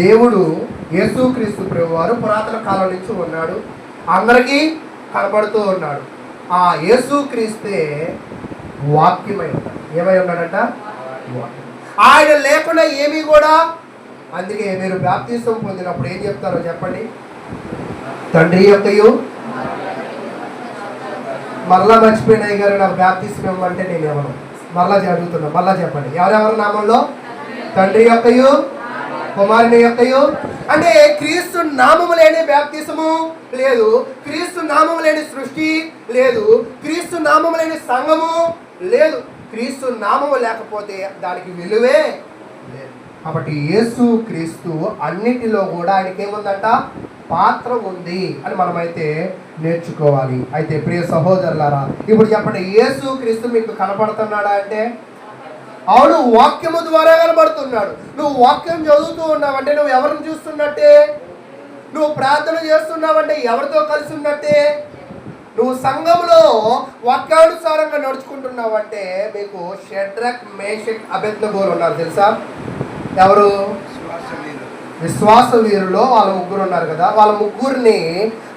దేవుడు యేసుక్రీస్తు ప్రభువారు పురాతన కాలం నుంచి ఉన్నాడు, అందరికీ కనబడుతూ ఉన్నాడు. ఆ యేసుక్రీస్తే వాక్యమై ఉన్నాడు. ఏమై ఉన్నాడంట? వాక్యం. ఆయన లేకుండా ఏమీ కూడా. అందుకే మీరు బాప్తిసం పొందినప్పుడు ఏం చెప్తారో చెప్పండి. తండ్రి యొక్కయు, మరలా మర్చిపోయినాయి గారు నాకు బాప్తిసం ఇవ్వమంటే నేను ఎవరు? మరలా జరుగుతున్నా, మరలా చెప్పండి. ఎవరెవరి నామంలో? తండ్రి యొక్కయు, కుమారుని యొక్కయు. అంటే క్రీస్తు నామము లేని బాప్తిసము లేదు, క్రీస్తు నామము లేని సృష్టి లేదు, క్రీస్తు నామము లేని సంఘము లేదు. క్రీస్తు నామము లేకపోతే దానికి విలువే లేదు. కాబట్టి యేసు క్రీస్తు అన్నిటిలో కూడా ఆయనకి ఏముందంట? పాత్ర ఉంది అని మనమైతే నేర్చుకోవాలి. అయితే ప్రియ సహోదరులారా, ఇప్పుడు చెప్పండి, యేసు క్రీస్తు మీకు కనపడుతున్నాడా అంటే అవును, వాక్యము ద్వారా కనబడుతున్నాడు. నువ్వు వాక్యం చదువుతూ ఉన్నావంటే నువ్వు ఎవరిని చూస్తున్నట్టే? నువ్వు ప్రార్థన చేస్తున్నావంటే ఎవరితో కలిసి ఉన్నట్టే? నువ్వు సంఘంలో వాక్యానుసారంగా నడుచుకుంటున్నావంటే మీకు షడ్రక్, మేషక్, అబేద్నెగోలు ఉన్నారు తెలుసా? ఎవరు? విశ్వాస వీరులో వాళ్ళ ముగ్గురు ఉన్నారు కదా. వాళ్ళ ముగ్గురిని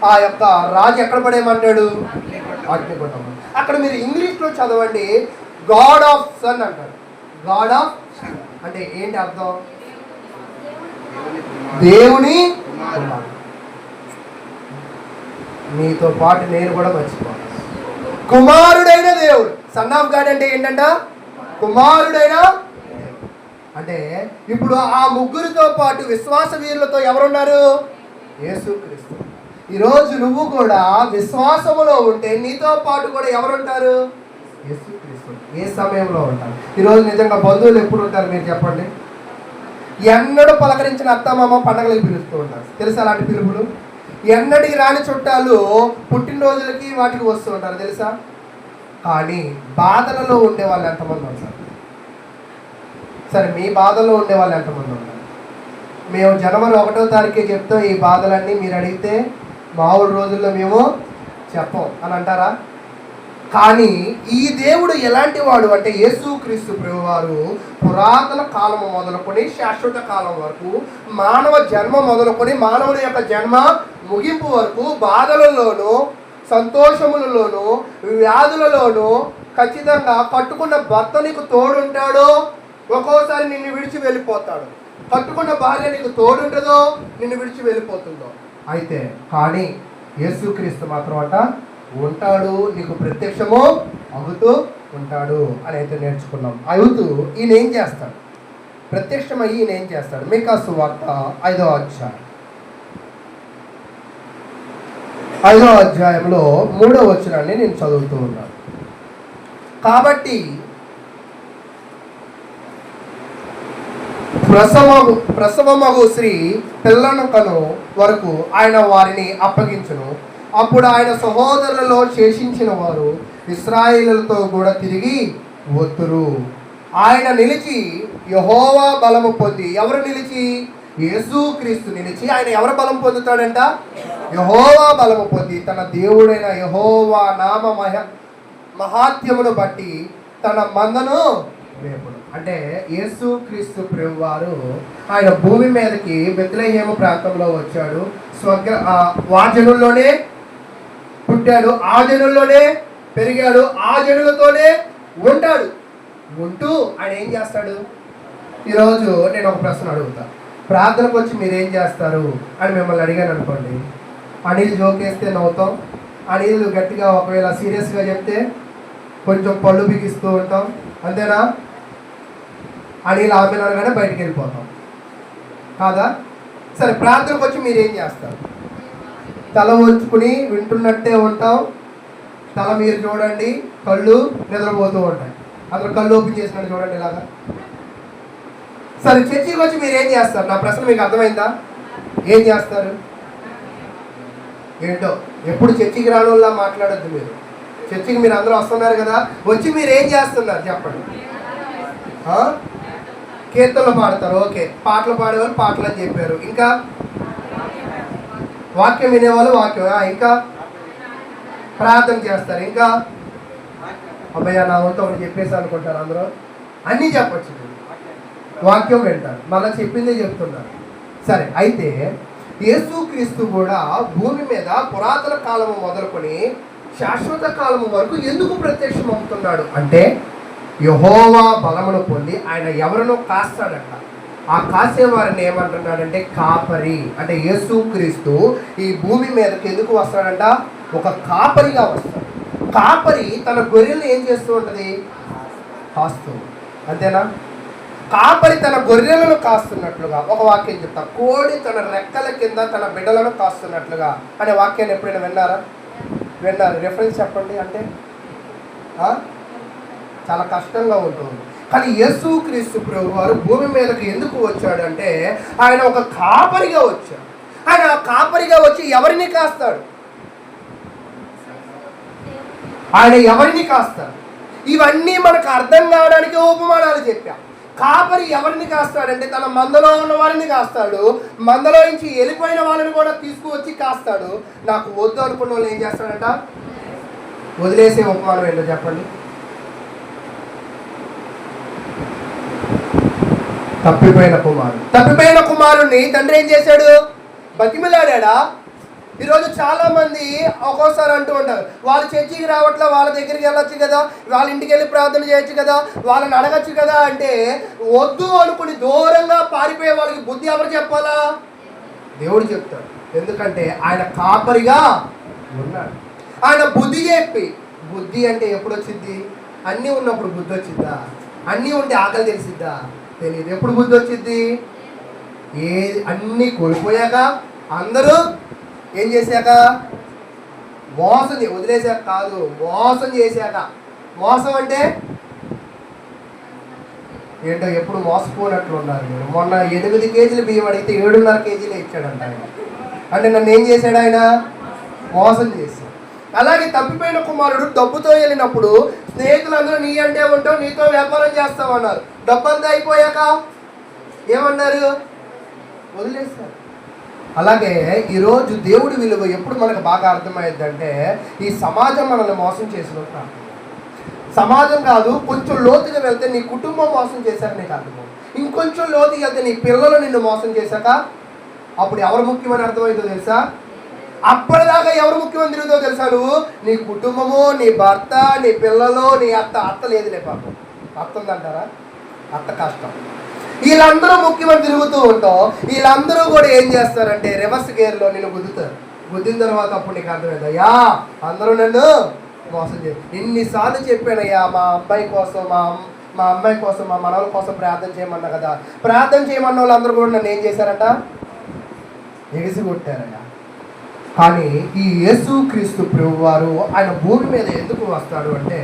ఆ యొక్క రాజు ఎక్కడ పడేయమంటాడు? అగ్నిగుండం. అక్కడ మీరు ఇంగ్లీష్లో చదవండి, గాడ్ ఆఫ్ సన్ అంటారు. గాడ్ ఆఫ్ అంటే ఏంటి అర్థం? దేవుని కుమారుడు. మీతో పాటు నేను కూడా మర్చిపోవాలి. కుమారుడైన దేవుడు. సన్ ఆఫ్ గాడ్ అంటే ఏంటంట? కుమారుడైన. అంటే ఇప్పుడు ఆ ముగ్గురితో పాటు విశ్వాస వీరులతో ఎవరున్నారు? యేసుక్రీస్తు. ఈరోజు నువ్వు కూడా విశ్వాసములో ఉంటే నీతో పాటు కూడా ఎవరుంటారు? యేసుక్రీస్తు. ఏ సమయంలో ఉంటారు? ఈరోజు నిజంగా బంధువులు ఎప్పుడు ఉంటారు మీరు చెప్పండి? ఎన్నడూ పలకరించిన అత్తమామ పండగలకి పిలుస్తూ ఉంటారు తెలుసా? అలాంటి పిలుపులు. ఎన్నడికి రాని చుట్టాలు పుట్టినరోజులకి వాటికి వస్తూ ఉంటారు తెలుసా? కానీ బాధలలో ఉండే వాళ్ళు ఎంతమంది ఉంటారు? సరే, మీ బాధల్లో ఉండే వాళ్ళు ఎంతమంది ఉన్నారు? మేము జనవరి 1వ తారీఖే చెప్తాం ఈ బాధలన్నీ, మీరు అడిగితే మామూలు రోజుల్లో మేము చెప్పం అని అంటారా? కానీ ఈ దేవుడు ఎలాంటి వాడు అంటే, యేసుక్రీస్తు ప్రభువారు పురాతన కాలము మొదలుకొని శాశ్వత కాలం వరకు, మానవ జన్మ మొదలుకొని మానవుడి యొక్క జన్మ ముగింపు వరకు బాధలలోనూ సంతోషములలోనూ వ్యాధులలోనూ ఖచ్చితంగా కట్టుకున్న భర్త నీకు తోడుంటాడో, ఒక్కోసారి నిన్ను విడిచి వెళ్ళిపోతాడు. కట్టుకున్న భార్య నీకు తోడుంటుందో, నిన్ను విడిచి వెళ్ళిపోతుందో. అయితే కానీ యేసుక్రీస్తు మాత్రం అంట ఉంటాడు, నీకు ప్రత్యక్షము అవుతూ ఉంటాడు అని అయితే నేర్చుకున్నాం. అవుతూ ఈయన ఏం చేస్తాడు? ప్రత్యక్షమయ్యి ఈయన ఏం చేస్తాడు? మీకా సువార్త 5వ అధ్యాయం 5వ అధ్యాయంలో 3వ వచనాన్ని నేను చదువుతూ ఉన్నాను. కాబట్టి ప్రసవమగు స్త్రీ పిల్లను కను వరకు ఆయన వారిని అప్పగించును. అప్పుడు ఆయన సహోదరులలో శేషించిన వారు ఇశ్రాయేలులతో కూడా తిరిగి వత్తురు. ఆయన నిలిచి యెహోవా బలము పొంది. ఎవరు నిలిచి? యేసుక్రీస్తు నిలిచి ఆయన ఎవరు బలం పొందుతాడంట? యెహోవా బలము పొంది తన దేవుడైన యెహోవా నామ మహాత్యమును బట్టి తన మందను మేపును. అంటే యేసు క్రీస్తు ప్రభువారు ఆయన భూమి మీదకి బెత్లెహేము ప్రాంతంలో వచ్చాడు. ఆ జనుల్లోనే పుట్టాడు, ఆ జనుల్లోనే పెరిగాడు, ఆ జనులతోనే ఉంటాడు. ఉంటూ ఆయన ఏం చేస్తాడు? ఈరోజు నేను ఒక ప్రశ్న అడుగుతా, ప్రార్థనకు వచ్చి మీరేం చేస్తారు అని మిమ్మల్ని అడిగాను అనుకోండి, అనిల్ జోకేస్తే నవ్వుతాం, అనిల్ గట్టిగా ఒకవేళ సీరియస్గా చెప్తే కొంచెం పళ్ళు బిగిస్తూ ఉంటాం, అంతేనా? అనిల్ ఆమె అనగానే బయటికి వెళ్ళిపోతాం కాదా? సరే, ప్రార్థనకు వచ్చి మీరేం చేస్తారు? తల వంచుకుని వింటున్నట్టే ఉంటాం, తల మీరు చూడండి, కళ్ళు నిద్రపోతూ ఉంటాయి. అతను కళ్ళు ఓపెన్ చేసినట్టు చూడండి ఇలాగా. సరే, చర్చికి వచ్చి మీరు ఏం చేస్తారు? నా ప్రశ్న మీకు అర్థమైందా? ఏం చేస్తారు? ఏంటో ఎప్పుడు చర్చికి రావడంలా మాట్లాడద్దు మీరు. చర్చికి మీరు అందరూ వస్తున్నారు కదా, వచ్చి మీరు ఏం చేస్తున్నారు చెప్పండి? కీర్తనలు పాడతారు, ఓకే. పాటలు పాడేవాళ్ళు పాటలు అని చెప్పారు. ఇంకా వాక్యం వినేవాళ్ళు వాక్యం, ఇంకా ప్రార్థన చేస్తారు. ఇంకా అమ్మయ్య నా వంతు ఒకటి చెప్పేసి అనుకుంటారు అందరూ. అన్నీ చెప్పచ్చు, వాక్యం వింటారు, మళ్ళీ చెప్పిందే చెప్తున్నారు. సరే, అయితే యేసుక్రీస్తు కూడా భూమి మీద పురాతన కాలము మొదలుకొని శాశ్వత కాలము వరకు ఎందుకు ప్రత్యక్షం అవుతున్నాడు అంటే, యెహోవా బలమును పొంది ఆయన ఎవరినో కాస్తాడట. ఆ కాసేవారిని ఏమంటున్నాడంటే కాపరి. అంటే యేసుక్రీస్తు ఈ భూమి మీదకి ఎందుకు వస్తాడంట? ఒక కాపరిగా వస్తాడు. కాపరి తన గొర్రెలను ఏం చేస్తూ ఉంటుంది? కాస్తూ, అంతేనా? కాపరి తన గొర్రెలను కాస్తున్నట్లుగా ఒక వాక్యం చెప్తా, కోడి తన రెక్కల కింద తన బిడ్డలను కాస్తున్నట్లుగా అనే వాక్యాన్ని ఎప్పుడైనా విన్నారా? విన్నారు? రెఫరెన్స్ చెప్పండి. అంటే చాలా కష్టంగా ఉంటుంది. కానీ యేసుక్రీస్తు ప్రభువారు భూమి మీదకి ఎందుకు వచ్చాడు అంటే, ఆయన ఒక కాపరిగా వచ్చాడు. ఆయన కాపరిగా వచ్చి ఎవరిని కాస్తాడు? ఆయన ఎవరిని కాస్తాడు? ఇవన్నీ మనకు అర్థం కావడానికి ఉపమానాలు చెప్పాం. కాపరి ఎవరిని కాస్తాడంటే తన మందలో ఉన్న వారిని కాస్తాడు, మందలో నుంచి వెళ్ళిపోయిన వాళ్ళని కూడా తీసుకువచ్చి కాస్తాడు. నాకు వద్దు అనుకున్న వాళ్ళు ఏం చేస్తాడంట? వదిలేసే ఉపమానం ఏంటో చెప్పండి? తప్పిపోయిన కుమారుణ్ణి తండ్రి ఏం చేశాడు? బతిమిలాడా? ఈరోజు చాలా మంది ఒక్కోసారి అంటూ ఉంటారు, వాళ్ళు చర్చికి రావట్లా, వాళ్ళ దగ్గరికి వెళ్ళొచ్చు కదా, వాళ్ళ ఇంటికి వెళ్ళి ప్రార్థన చేయొచ్చు కదా, వాళ్ళని అడగచ్చు కదా అంటే, వద్దు అనుకుని దూరంగా పారిపోయే వాళ్ళకి బుద్ధి ఎవరు చెప్పాలా? దేవుడు చెప్తాడు. ఎందుకంటే ఆయన కాపరిగా ఉన్నాడు. ఆయన బుద్ధి చెప్పి, బుద్ధి అంటే ఎప్పుడు వచ్చింది? అన్నీ ఉన్నప్పుడు బుద్ధి వచ్చిద్దా? అన్నీ ఉంటే ఆకలి తెలిసిద్దా? తెలియదు. ఎప్పుడు బుద్ధి వచ్చింది? అన్నీ కోల్పోయాక, అందరూ ఏం చేశాక? మోసం వదిలేశాక కాదు, మోసం చేశాక. మోసం అంటే ఏంటో ఎప్పుడు మోసపోనట్లు ఉన్నారు మీరు. మొన్న 8 కేజీలు బియ్యం అడిగితే 7.5 కేజీలు ఇచ్చాడంట ఆయన. అంటే నన్ను ఏం చేశాడు? ఆయన మోసం చేశాడు. అలాగే తప్పిపోయిన కుమారుడు డబ్బుతో వెళ్ళినప్పుడు స్నేహితులందరూ నీ అంటే ఉంటావు, నీతో వ్యాపారం చేస్తామన్నారు. డబ్బంతా అయిపోయాక ఏమన్నారు? వదిలేస్తారు. అలాగే ఈరోజు దేవుడి విలువ ఎప్పుడు మనకు బాగా అర్థమయ్యేదంటే, ఈ సమాజం మనల్ని మోసం చేసినట్టు. సమాజం కాదు, కొంచెం లోతుగా వెళ్తే నీ కుటుంబం మోసం చేశాక నీకు అర్థం. ఇంకొంచెం లోతుగా వెళ్తే నీ పిల్లలు నిన్ను మోసం చేశాక అప్పుడు ఎవరు ముఖ్యమని అర్థమవుతుందో తెలుసా? అప్పటిదాకా ఎవరు ముఖ్యమని తిరుగుతో తెలుసా? నువ్వు, నీ కుటుంబము, నీ భర్త, నీ పిల్లలు, నీ అత్త లేదులే పాపం. అత్త ఉందంటారా? అత్త కష్టం. వీళ్ళందరూ ముఖ్యమని తిరుగుతూ ఉంటావు. వీళ్ళందరూ కూడా ఏం చేస్తారంటే రివర్స్ గేర్లో నిన్ను గుద్దుతారు. గుద్దిన తర్వాత అప్పుడు నీకు అర్థమైంది, అయ్యా అందరూ నన్ను మోసం చేసి. ఇన్నిసార్లు చెప్పానయ్యా, మా అబ్బాయి కోసం, మా అమ్మాయి కోసం, మా మనవల కోసం ప్రార్థన చేయమన్నా కదా. ప్రార్థన చేయమన్న వాళ్ళందరూ కూడా నన్ను ఏం చేశారట? ఎగిసి కొట్టారయ్యా. కానీ ఈ యేసుక్రీస్తు ప్రభువారు ఆయన భూమి మీద ఎందుకు వస్తాడు అంటే,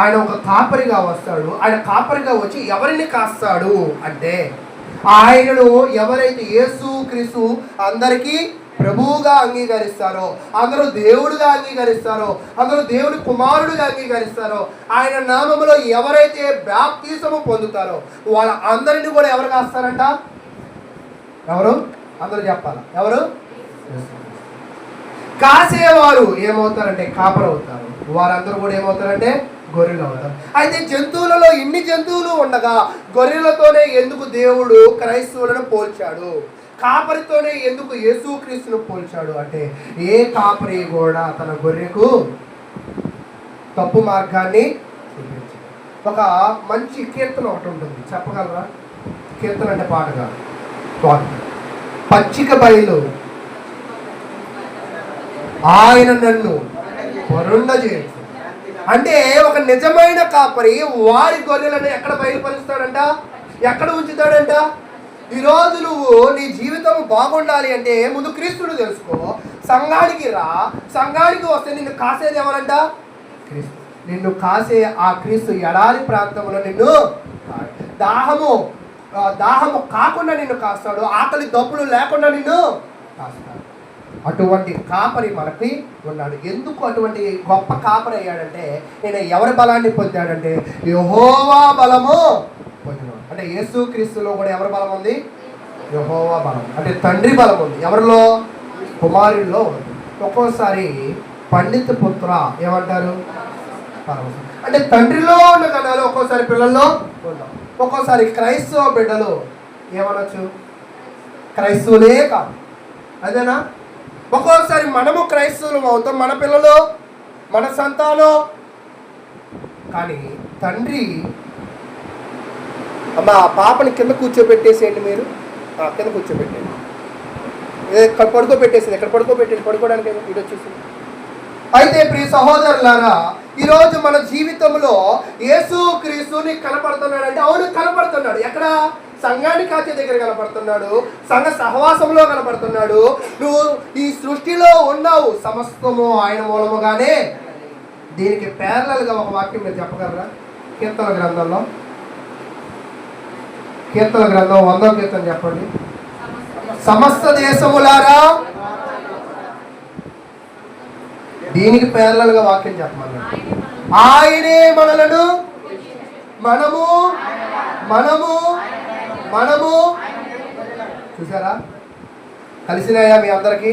ఆయన ఒక కాపరిగా వస్తాడు. ఆయన కాపరిగా వచ్చి ఎవరిని కాస్తాడు అంటే, ఆయనను ఎవరైతే యేసుక్రీస్తు అందరికీ ప్రభువుగా అంగీకరిస్తారో, అందరూ దేవుడుగా అంగీకరిస్తారో, అందరూ దేవుడి కుమారుడిగా అంగీకరిస్తారో, ఆయన నామములో ఎవరైతే బాప్తిసము పొందుతారో వాళ్ళ అందరినీ కూడా ఎవరు కాస్తారంట? ఎవరు? అందరూ చెప్పాలి. ఎవరు? కాసేవారు ఏమవుతారంటే కాపరు అవుతారు. వారందరూ కూడా ఏమవుతారంటే గొర్రెలు అవుతారు. అయితే జంతువులలో ఇన్ని జంతువులు ఉండగా గొర్రెలతోనే ఎందుకు దేవుడు క్రైస్తవులను పోల్చాడు? కాపరితోనే ఎందుకు యేసుక్రీస్తును పోల్చాడు అంటే, ఏ కాపరి కూడా తన గొర్రెకు తప్పు మార్గాన్ని చూపించాడు. ఒక మంచి కీర్తన ఒకటి ఉంటుంది, చెప్పగలరా? కీర్తన అంటే పాటగా, పచ్చిక బయలు ఆయన నన్ను వరుండజేయు. అంటే ఒక నిజమైన కాపరి వారి గొర్రెలను ఎక్కడ బయలుపరుస్తాడంట, ఎక్కడ ఉంచుతాడంట? ఈరోజు నువ్వు నీ జీవితం బాగుండాలి అంటే ముందు క్రీస్తుడు తెలుసుకో, సంఘానికి రా. సంఘానికి వస్తే నిన్ను కాసేది ఎవరంట? క్రీస్తు. నిన్ను కాసే ఆ క్రీస్తు ఎడారి ప్రాంతంలో నిన్ను దాహము కాకుండా నిన్ను కాస్తాడు, ఆకలి దప్పులు లేకుండా నిన్ను కాస్తాడు. అటువంటి కాపరి మనకి ఉన్నాడు. ఎందుకు అటువంటి గొప్ప కాపరి అయ్యాడంటే, నేను ఎవరి బలాన్ని పొందాడంటే యెహోవా బలము పొందినాడు. అంటే యేసుక్రీస్తులో కూడా ఎవరి బలం ఉంది? యెహోవా బలం. అంటే తండ్రి బలం ఉంది. ఎవరిలో? కుమారుల్లో ఉంది. ఒక్కోసారి పండిత పుత్ర ఏమంటారు? అంటే తండ్రిలో ఉన్న కణాలు ఒక్కోసారి పిల్లల్లో ఉండవు. ఒక్కోసారి క్రైస్తవ బిడ్డలు ఏమనొచ్చు? క్రైస్తవులే కాదు, అదేనా? ఒక్కోసారి మనము క్రైస్తవులు అవుతాం, మన పిల్లలు, మన సంతానం. కానీ తండ్రి అమ్మ ఆ పాపని కింద కూర్చోబెట్టేసేయండి, మీరు కింద కూర్చోబెట్టండి, ఇక్కడ పడుకోబెట్టేసింది, ఇక్కడ పడుకోబెట్టండి, పడుకోవడానికి ఇటు వచ్చేసింది. అయితే ప్రియ సహోదరులారా, ఈరోజు మన జీవితంలో యేసుక్రీస్తుని కనపడుతున్నాడంటే, అవును కనపడుతున్నాడు. ఎక్కడ? సంఘాన్ని కాచే దగ్గర కనపడుతున్నాడు, సంఘ సహవాసంలో కనపడుతున్నాడు. నువ్వు ఈ సృష్టిలో ఉన్నావు, సమస్తము ఆయన మూలముగానే. దీనికి ప్యారలల్గా ఒక వాక్యం మీరు చెప్పగలరా? కీర్తన గ్రంథంలో, కీర్తన గ్రంథం 100వ కీర్తన చెప్పండి. సమస్త దేశములారా, దీనికి ప్యారలల్గా వాక్యం చెప్పమన్నాడు. ఆయనే మనలను మనము మనము మనము చూసారా? కలిసినాయా మీ అందరికీ?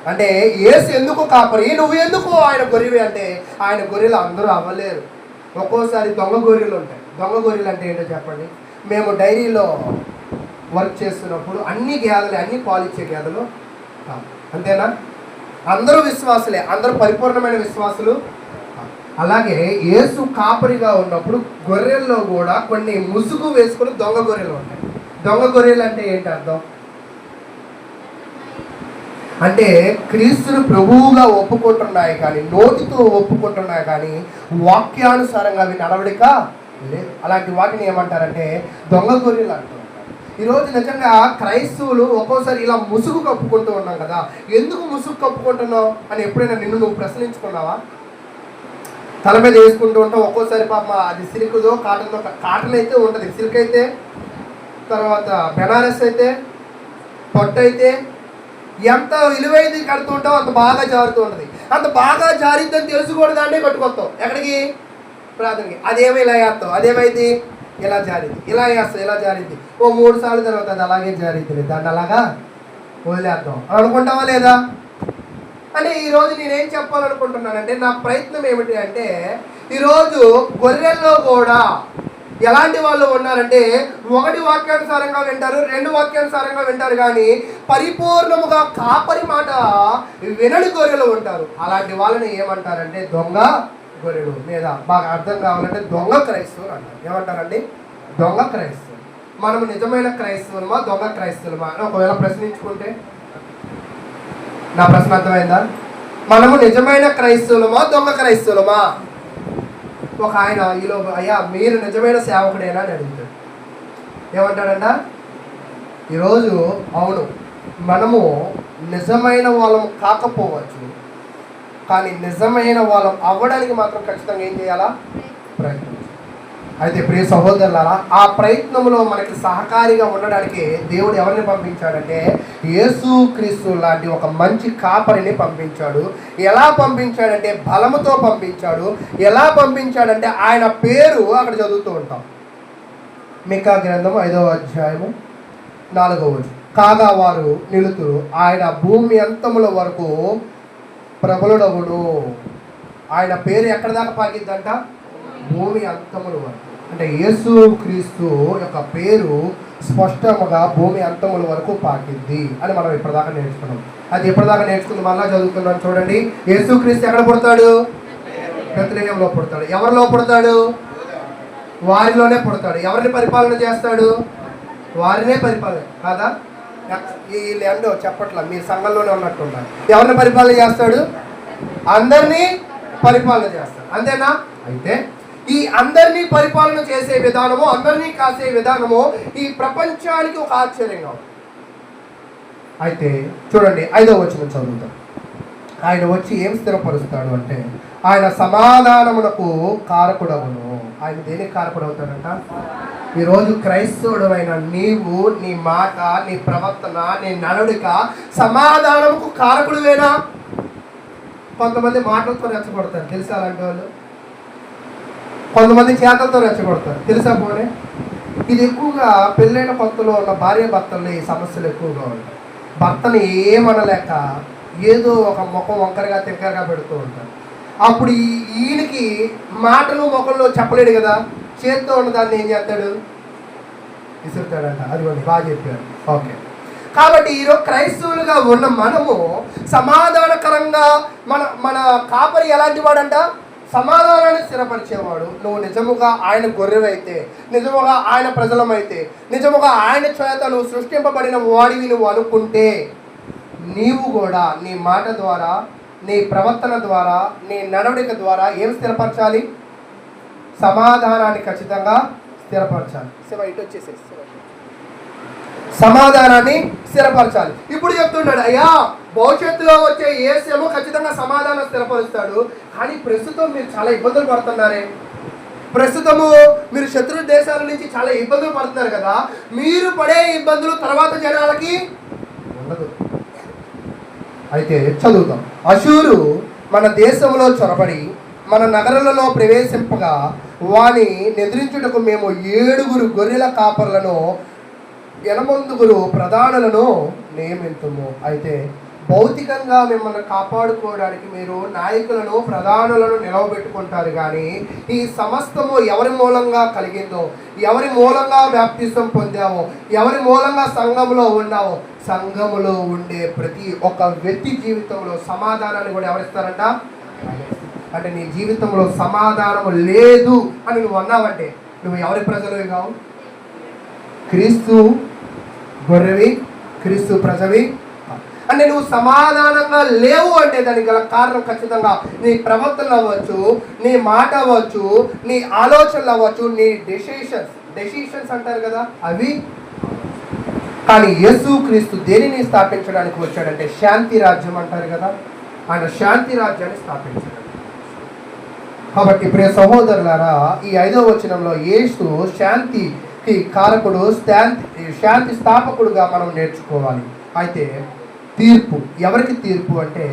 అంటే యేసు ఎందుకు కాపరి, నువ్వు ఎందుకు ఆయన గొర్రెవి అంటే, ఆయన గొర్రెలు అందరూ అవ్వలేరు. ఒక్కోసారి దొంగ గొర్రెలు ఉంటాయి. దొంగ గొర్రెలు అంటే ఏంటో చెప్పండి. మేము డైరీలో వర్క్ చేస్తున్నప్పుడు అన్ని గేదెలు, అన్ని పాలు ఇచ్చే గేదెలు కాదు, అంతేనా? అందరూ విశ్వాసులే, అందరూ పరిపూర్ణమైన విశ్వాసులు. అలాగే యేసు కాపరిగా ఉన్నప్పుడు గొర్రెల్లో కూడా కొన్ని ముసుగు వేసుకుని దొంగ గొర్రెలు ఉంటాయి. దొంగ గొర్రెలు అంటే ఏంటి అర్థం? అంటే క్రీస్తును ప్రభువుగా ఒప్పుకుంటున్నాయి కానీ, నోటితో ఒప్పుకుంటున్నాయి కానీ వాక్యానుసారంగా అవి నడవడిక లేదు. అలాంటి వాటిని ఏమంటారంటే దొంగ గొర్రెలు అంటారు. ఈరోజు నిజంగా క్రైస్తవులు ఒక్కోసారి ఇలా ముసుగు కప్పుకుంటూ ఉన్నాం కదా. ఎందుకు ముసుగు కప్పుకుంటున్నావు అని ఎప్పుడైనా నిన్ను నువ్వు ప్రశ్నించుకున్నావా? తల మీద వేసుకుంటూ ఉంటావు. ఒక్కోసారి పాప అది సిల్క్దో కాటన్తో, కాటన్ అయితే ఉంటుంది, సిల్క్ అయితే, తర్వాత బెనారస్ అయితే, పొట్టు అయితే, ఎంత విలువైంది కడుతూ ఉంటావు అంత బాగా జారుతూ ఉంటుంది. అంత బాగా జారిద్దని తెలుసుకోవడం దాన్నే కట్టుకొస్తావు. ఎక్కడికి? ప్రార్థనకి. అదేమో ఇలా వేస్తావు, అదేమైంది ఇలా జారింది, ఇలా వేస్తావు, ఇలా జారింది. ఓ 3 సార్లు తర్వాత అది అలాగే జారింది, దాన్ని అలాగా వదిలేద్దాం అనుకుంటావా లేదా? అంటే ఈరోజు నేనేం చెప్పాలనుకుంటున్నానంటే, నా ప్రయత్నం ఏమిటి అంటే, ఈరోజు గొర్రెల్లో కూడా ఎలాంటి వాళ్ళు ఉన్నారంటే, 1 వాక్యానుసారంగా వింటారు, 2 వాక్యానుసారంగా వింటారు, కానీ పరిపూర్ణముగా కాపరి మాట వినని గొర్రెలు ఉంటారు. అలాంటి వాళ్ళని ఏమంటారంటే దొంగ గొర్రెలు. మీద బాగా అర్థం కావాలంటే దొంగ క్రైస్తవులు అంటారు. ఏమంటారండి? దొంగ క్రైస్తవులు. మనము నిజమైన క్రైస్తవులమా దొంగ క్రైస్తవులమా అని ఒకవేళ ప్రశ్నించుకుంటే, నా ప్రశ్న అర్థమైందా? మనము నిజమైన క్రైస్తవులమా దొంగ క్రైస్తవులమా? ఒక ఆయన ఈలో, అయ్యా మీరు నిజమైన సేవకుడేనా అని అడుగుతాడు. ఏమంటాడంట? ఈరోజు అవును, మనము నిజమైన వాళ్ళం కాకపోవచ్చు, కానీ నిజమైన వాళ్ళం అవ్వడానికి మాత్రం ఖచ్చితంగా ఏం చేయాలా? ప్రయత్నం. అయితే ప్రియ సహోదరులారా, ఆ ప్రయత్నంలో మనకి సహకారిగా ఉండడానికి దేవుడు ఎవరిని పంపించాడంటే యేసుక్రీస్తు లాంటి ఒక మంచి కాపరిని పంపించాడు. ఎలా పంపించాడంటే బలముతో పంపించాడు. ఎలా పంపించాడంటే ఆయన పేరు అక్కడ చదువుతూ ఉంటాం. మీకా గ్రంథం 5వ అధ్యాయము 4వ వచనం. కాగా వారు నిలుతురు, ఆయన భూమి అంతముల వరకు ప్రబలుడవును. ఆయన పేరు ఎక్కడ దాకా పాకిద్దంట? భూమి అంతముల వరకు. అంటే యేసు క్రీస్తు యొక్క పేరు స్పష్టముగా భూమి అంతముల వరకు పాకింది అని మనం ఇప్పటిదాకా నేర్చుకున్నాం. అది ఇప్పటిదాకా నేర్చుకుంది మళ్ళా చదువుతున్నాం చూడండి. యేసు క్రీస్తు ఎక్కడ పుడతాడు? బెత్లెహేంలో పుడతాడు. ఎవరిలో పుడతాడు? వారిలోనే పుడతాడు. ఎవరిని పరిపాలన చేస్తాడు? వారినే పరిపాలన కాదా? ఈ ల్యాండ్ చెప్పట్లా, మీ సంఘంలోనే ఉన్నట్టున్నారు. ఎవరిని పరిపాలన చేస్తాడు? అందరినీ పరిపాలన చేస్తాడు. అంతేనా? అయితే ఈ అందరినీ పరిపాలన చేసే విధానము, అందరినీ కాసే విధానము ఈ ప్రపంచానికి ఒక ఆశ్చర్యంగా ఉంది. అయితే చూడండి 5వ వచనం చదువుతాం. ఆయన వచ్చి ఏం స్థిరపరుస్తాడు అంటే ఆయన సమాధానమునకు కారకుడవును. ఆయన దేనికి కారకుడవుతాడంట? ఈరోజు క్రైస్తవుడమైన నీవు, నీ మాట, నీ ప్రవర్తన, నీ నడవడిక సమాధానముకు కారకుడువేనా? కొంతమంది మాటలతో రెచ్చగొడతారు, తెలుసా? అలాంటి వాళ్ళు కొంతమంది చేతలతో రెచ్చగొడతారు, తెలుసా? పోనీ ఇది ఎక్కువగా పెళ్ళైన కొత్తలో ఉన్న భార్య భర్తల్లో ఈ సమస్యలు ఎక్కువగా ఉంటాయి. భర్తని ఏమనలేక ఏదో ఒక ముఖం వంకరగా తిక్కరగా పెడుతూ ఉంటారు. అప్పుడు ఈయనకి మాటలు ముఖంలో చెప్పలేడు కదా, చేత్తో ఉన్న దాన్ని ఏం చేస్తాడు? విసురుతాడంట. అది బాగా చెప్పారు. ఓకే. కాబట్టి ఈరోజు క్రైస్తవులుగా ఉన్న మనము సమాధానకరంగా మన కాపరి ఎలాంటి వాడంట? సమాధానాన్ని స్థిరపరిచేవాడు. నువ్వు నిజముగా ఆయన గొర్రెవైతే, నిజముగా ఆయన ప్రజలమైతే, నిజముగా ఆయన చేత నువ్వు సృష్టింపబడిన వాడివి నువ్వు అనుకుంటే, నీవు కూడా నీ మాట ద్వారా, నీ ప్రవర్తన ద్వారా, నీ నడవడిక ద్వారా ఏం స్థిరపరచాలి? సమాధానాన్ని ఖచ్చితంగా స్థిరపరచాలి. ఇటు వచ్చేసేసి సమాధానాన్ని స్థిరపరచాలి. ఇప్పుడు చెప్తున్నాడు, అయ్యా భవిష్యత్తులో వచ్చే యేసేమో ఖచ్చితంగా సమాధానం స్థిరపరుస్తాడు. కానీ ప్రస్తుతం మీరు చాలా ఇబ్బందులు పడుతున్నారే, ప్రస్తుతము మీరు శత్రు దేశాల నుంచి చాలా ఇబ్బందులు పడుతున్నారు కదా, మీరు పడే ఇబ్బందులు తర్వాత జనాలకి ఉండదు. అయితే చదువుతాం. అషూరు మన దేశంలో చొరబడి మన నగరాలలో ప్రవేశింపగా వాని నిద్రించుటకు మేము 7 గొర్రెల కాపర్లను 8 ప్రధానులను నియమింతుము. అయితే భౌతికంగా మిమ్మల్ని కాపాడుకోవడానికి మీరు నాయకులను, ప్రధానులను నిలవబెట్టుకుంటారు. కానీ ఈ సమస్తము ఎవరి మూలంగా కలిగిందో, ఎవరి మూలంగా బాప్తిసం పొందావో, ఎవరి మూలంగా సంఘంలో ఉన్నావో, సంఘములో ఉండే ప్రతి ఒక్క వ్యక్తి జీవితంలో సమాధానాన్ని కూడా ఎవరిస్తారంట? అంటే నీ జీవితంలో సమాధానం లేదు అని నువ్వు అన్నావంటే నువ్వు ఎవరి ప్రజలవి కావు? క్రీస్తు గొర్రెవి, క్రీస్తు ప్రజవి. అంటే నువ్వు సమాధానంగా లేవు అంటే దానికి గల కారణం ఖచ్చితంగా నీ ప్రవర్తన అవ్వచ్చు, నీ మాట అవ్వచ్చు, నీ ఆలోచనలు అవ్వచ్చు, నీ డెసిషన్స్ అంటారు కదా అవి. కానీ యేసు క్రీస్తు దేనిని స్థాపించడానికి వచ్చాడంటే శాంతి రాజ్యం అంటారు కదా, ఆయన శాంతి రాజ్యాన్ని స్థాపించాడు. కాబట్టి ప్రియ సహోదరులారా, ఈ 5వ వచనంలో యేసు శాంతికి కారకుడు, శాంతి స్థాపకుడుగా మనం నేర్చుకోవాలి. అయితే తీర్పు ఎవరికి? తీర్పు అంటే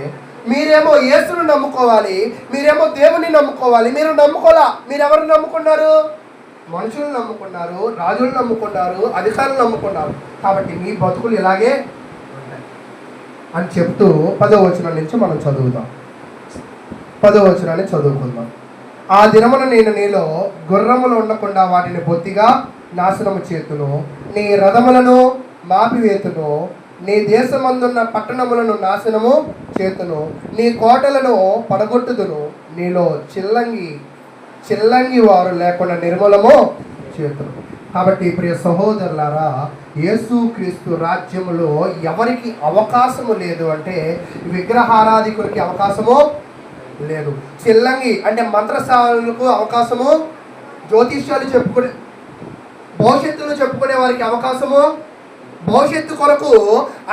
మీరేమో యేసును నమ్ముకోవాలి, మీరేమో దేవుని నమ్ముకోవాలి. మీరు నమ్ముకోలా. మీరు ఎవరిని నమ్ముకున్నారు? మనుషులను నమ్ముకున్నారు, రాజులను నమ్ముకున్నారు, అధికారులు నమ్ముకున్నారు. కాబట్టి మీ బతుకులు ఇలాగే ఉంటాయి అని చెప్తూ 10వ వచనం నుంచి మనం చదువుదాం. 10వ వచనాన్ని చదువుకుందాం. ఆ దినమున నేను నీలో గుర్రములు ఉండకుండా వాటిని బొత్తిగా నాశనము చేతును, నీ రథములను మాపివేతును, నీ దేశమందున్న పట్టణములను నాశనము చేతును, నీ కోటలను పడగొట్టుదును, నీలో చిల్లంగి వారు లేకుండా నిర్మూలము చేతును. కాబట్టి ప్రియ సహోదరులారా, యేసు క్రీస్తు రాజ్యములో ఎవరికి అవకాశము లేదు అంటే విగ్రహారాధికులకి అవకాశము లేదు. చిల్లంగి అంటే మంత్రశాలకు అవకాశము, జ్యోతిష్యాలు చెప్పుకునే, భవిష్యత్తును చెప్పుకునే వారికి అవకాశము, భవిష్యత్తు కొరకు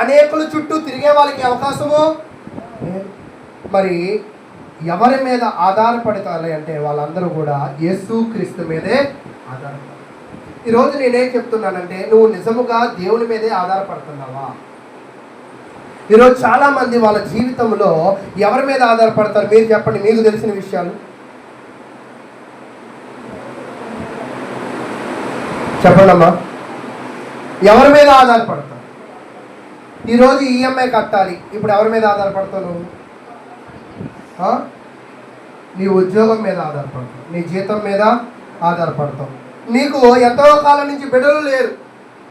అనేకులు చుట్టూ తిరిగే వాళ్ళకి అవకాశము. మరి ఎవరి మీద ఆధారపడతాలి అంటే వాళ్ళందరూ కూడా యేసు క్రీస్తు మీదే ఆధారపడాలి. ఈరోజు నేనేం చెప్తున్నానంటే నువ్వు నిజముగా దేవుని మీదే ఆధారపడుతున్నావా? ఈరోజు చాలామంది వాళ్ళ జీవితంలో ఎవరి మీద ఆధారపడతారు? మీరు చెప్పండి, మీకు తెలిసిన విషయాలు చెప్పండి అమ్మా. ఎవరి మీద ఆధారపడతారు? ఈరోజు ఈఎంఐ కట్టాలి, ఇప్పుడు ఎవరి మీద ఆధారపడతావు నువ్వు? ఆ? నీ ఉద్యోగం మీద ఆధారపడతావు, నీ జీతం మీద ఆధారపడతావు. నీకు ఎంతో కాలం నుంచి బిడ్డలు లేరు,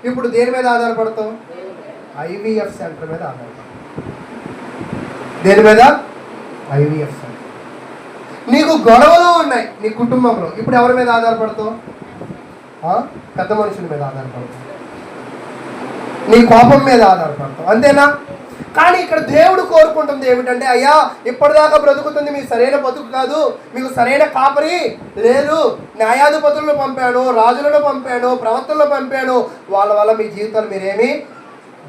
ఇప్పుడు దేని మీద ఆధారపడతావు? IVF సెంటర్ మీద ఆధారపడతావు. దేని మీద? IVF centre. నీకు గొడవలు ఉన్నాయి నీ కుటుంబంలో, ఇప్పుడు ఎవరి మీద ఆధారపడతావు? పెద్ద మనుషుల మీద ఆధారపడతావు, నీ కోపం మీద ఆధారపడతావు, అంతేనా? కానీ ఇక్కడ దేవుడు కోరుకుంటుంది ఏమిటంటే, అయ్యా ఇప్పటిదాకా బ్రతుకుతుంది మీ సరైన బతుకు కాదు, మీకు సరైన కాపరి లేదు, న్యాయాధిపతులను పంపాను, రాజులను పంపాను, ప్రవక్తలను పంపాను, వాళ్ళ వల్ల మీ జీవితాలు మీరేమీ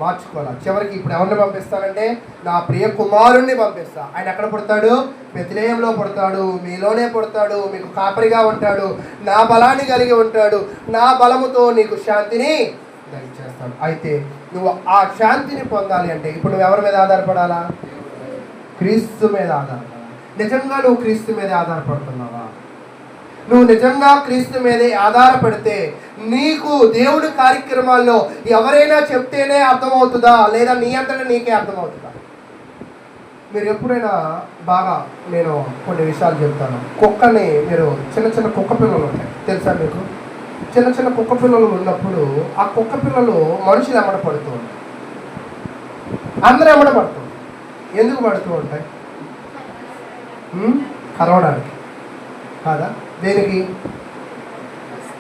మార్చుకోవాలి. చివరికి ఇప్పుడు ఎవరిని పంపిస్తానంటే నా ప్రియ కుమారుణ్ణి పంపిస్తా. ఆయన ఎక్కడ పుడతాడు? బెత్లెహేంలో పుడతాడు, మీలోనే పుడతాడు, మీకు కాపరిగా ఉంటాడు, నా బలాన్ని కలిగి ఉంటాడు, నా బలముతో నీకు శాంతిని దయచేస్తాడు. అయితే నువ్వు ఆ శాంతిని పొందాలి అంటే ఇప్పుడు నువ్వు ఎవరి మీద ఆధారపడాలా? క్రీస్తు మీద ఆధారపడాలి. నిజంగా నువ్వు క్రీస్తు మీద ఆధారపడుతున్నావా? నువ్వు నిజంగా క్రీస్తు మీదే ఆధారపడితే నీకు దేవుడి కార్యక్రమాల్లో ఎవరైనా చెప్తేనే అర్థమవుతుందా, లేదా నీ అంతటా నీకే అర్థమవుతుందా? మీరు ఎప్పుడైనా బాగా, నేను కొన్ని విషయాలు చెప్తాను. కుక్కని మీరు చిన్న చిన్న కుక్క పిల్లలు ఉంటాయి తెలుసా మీకు? చిన్న చిన్న కుక్క పిల్లలు ఉన్నప్పుడు ఆ కుక్క పిల్లలు మనుషులు ఎమ్మడ పడుతూ ఉంటాయి, అందరూ ఎమ్మడ పడుతూ ఉంటాయి. ఎందుకు పడుతూ ఉంటాయి? కరవడానికి కాదా? దేనికి?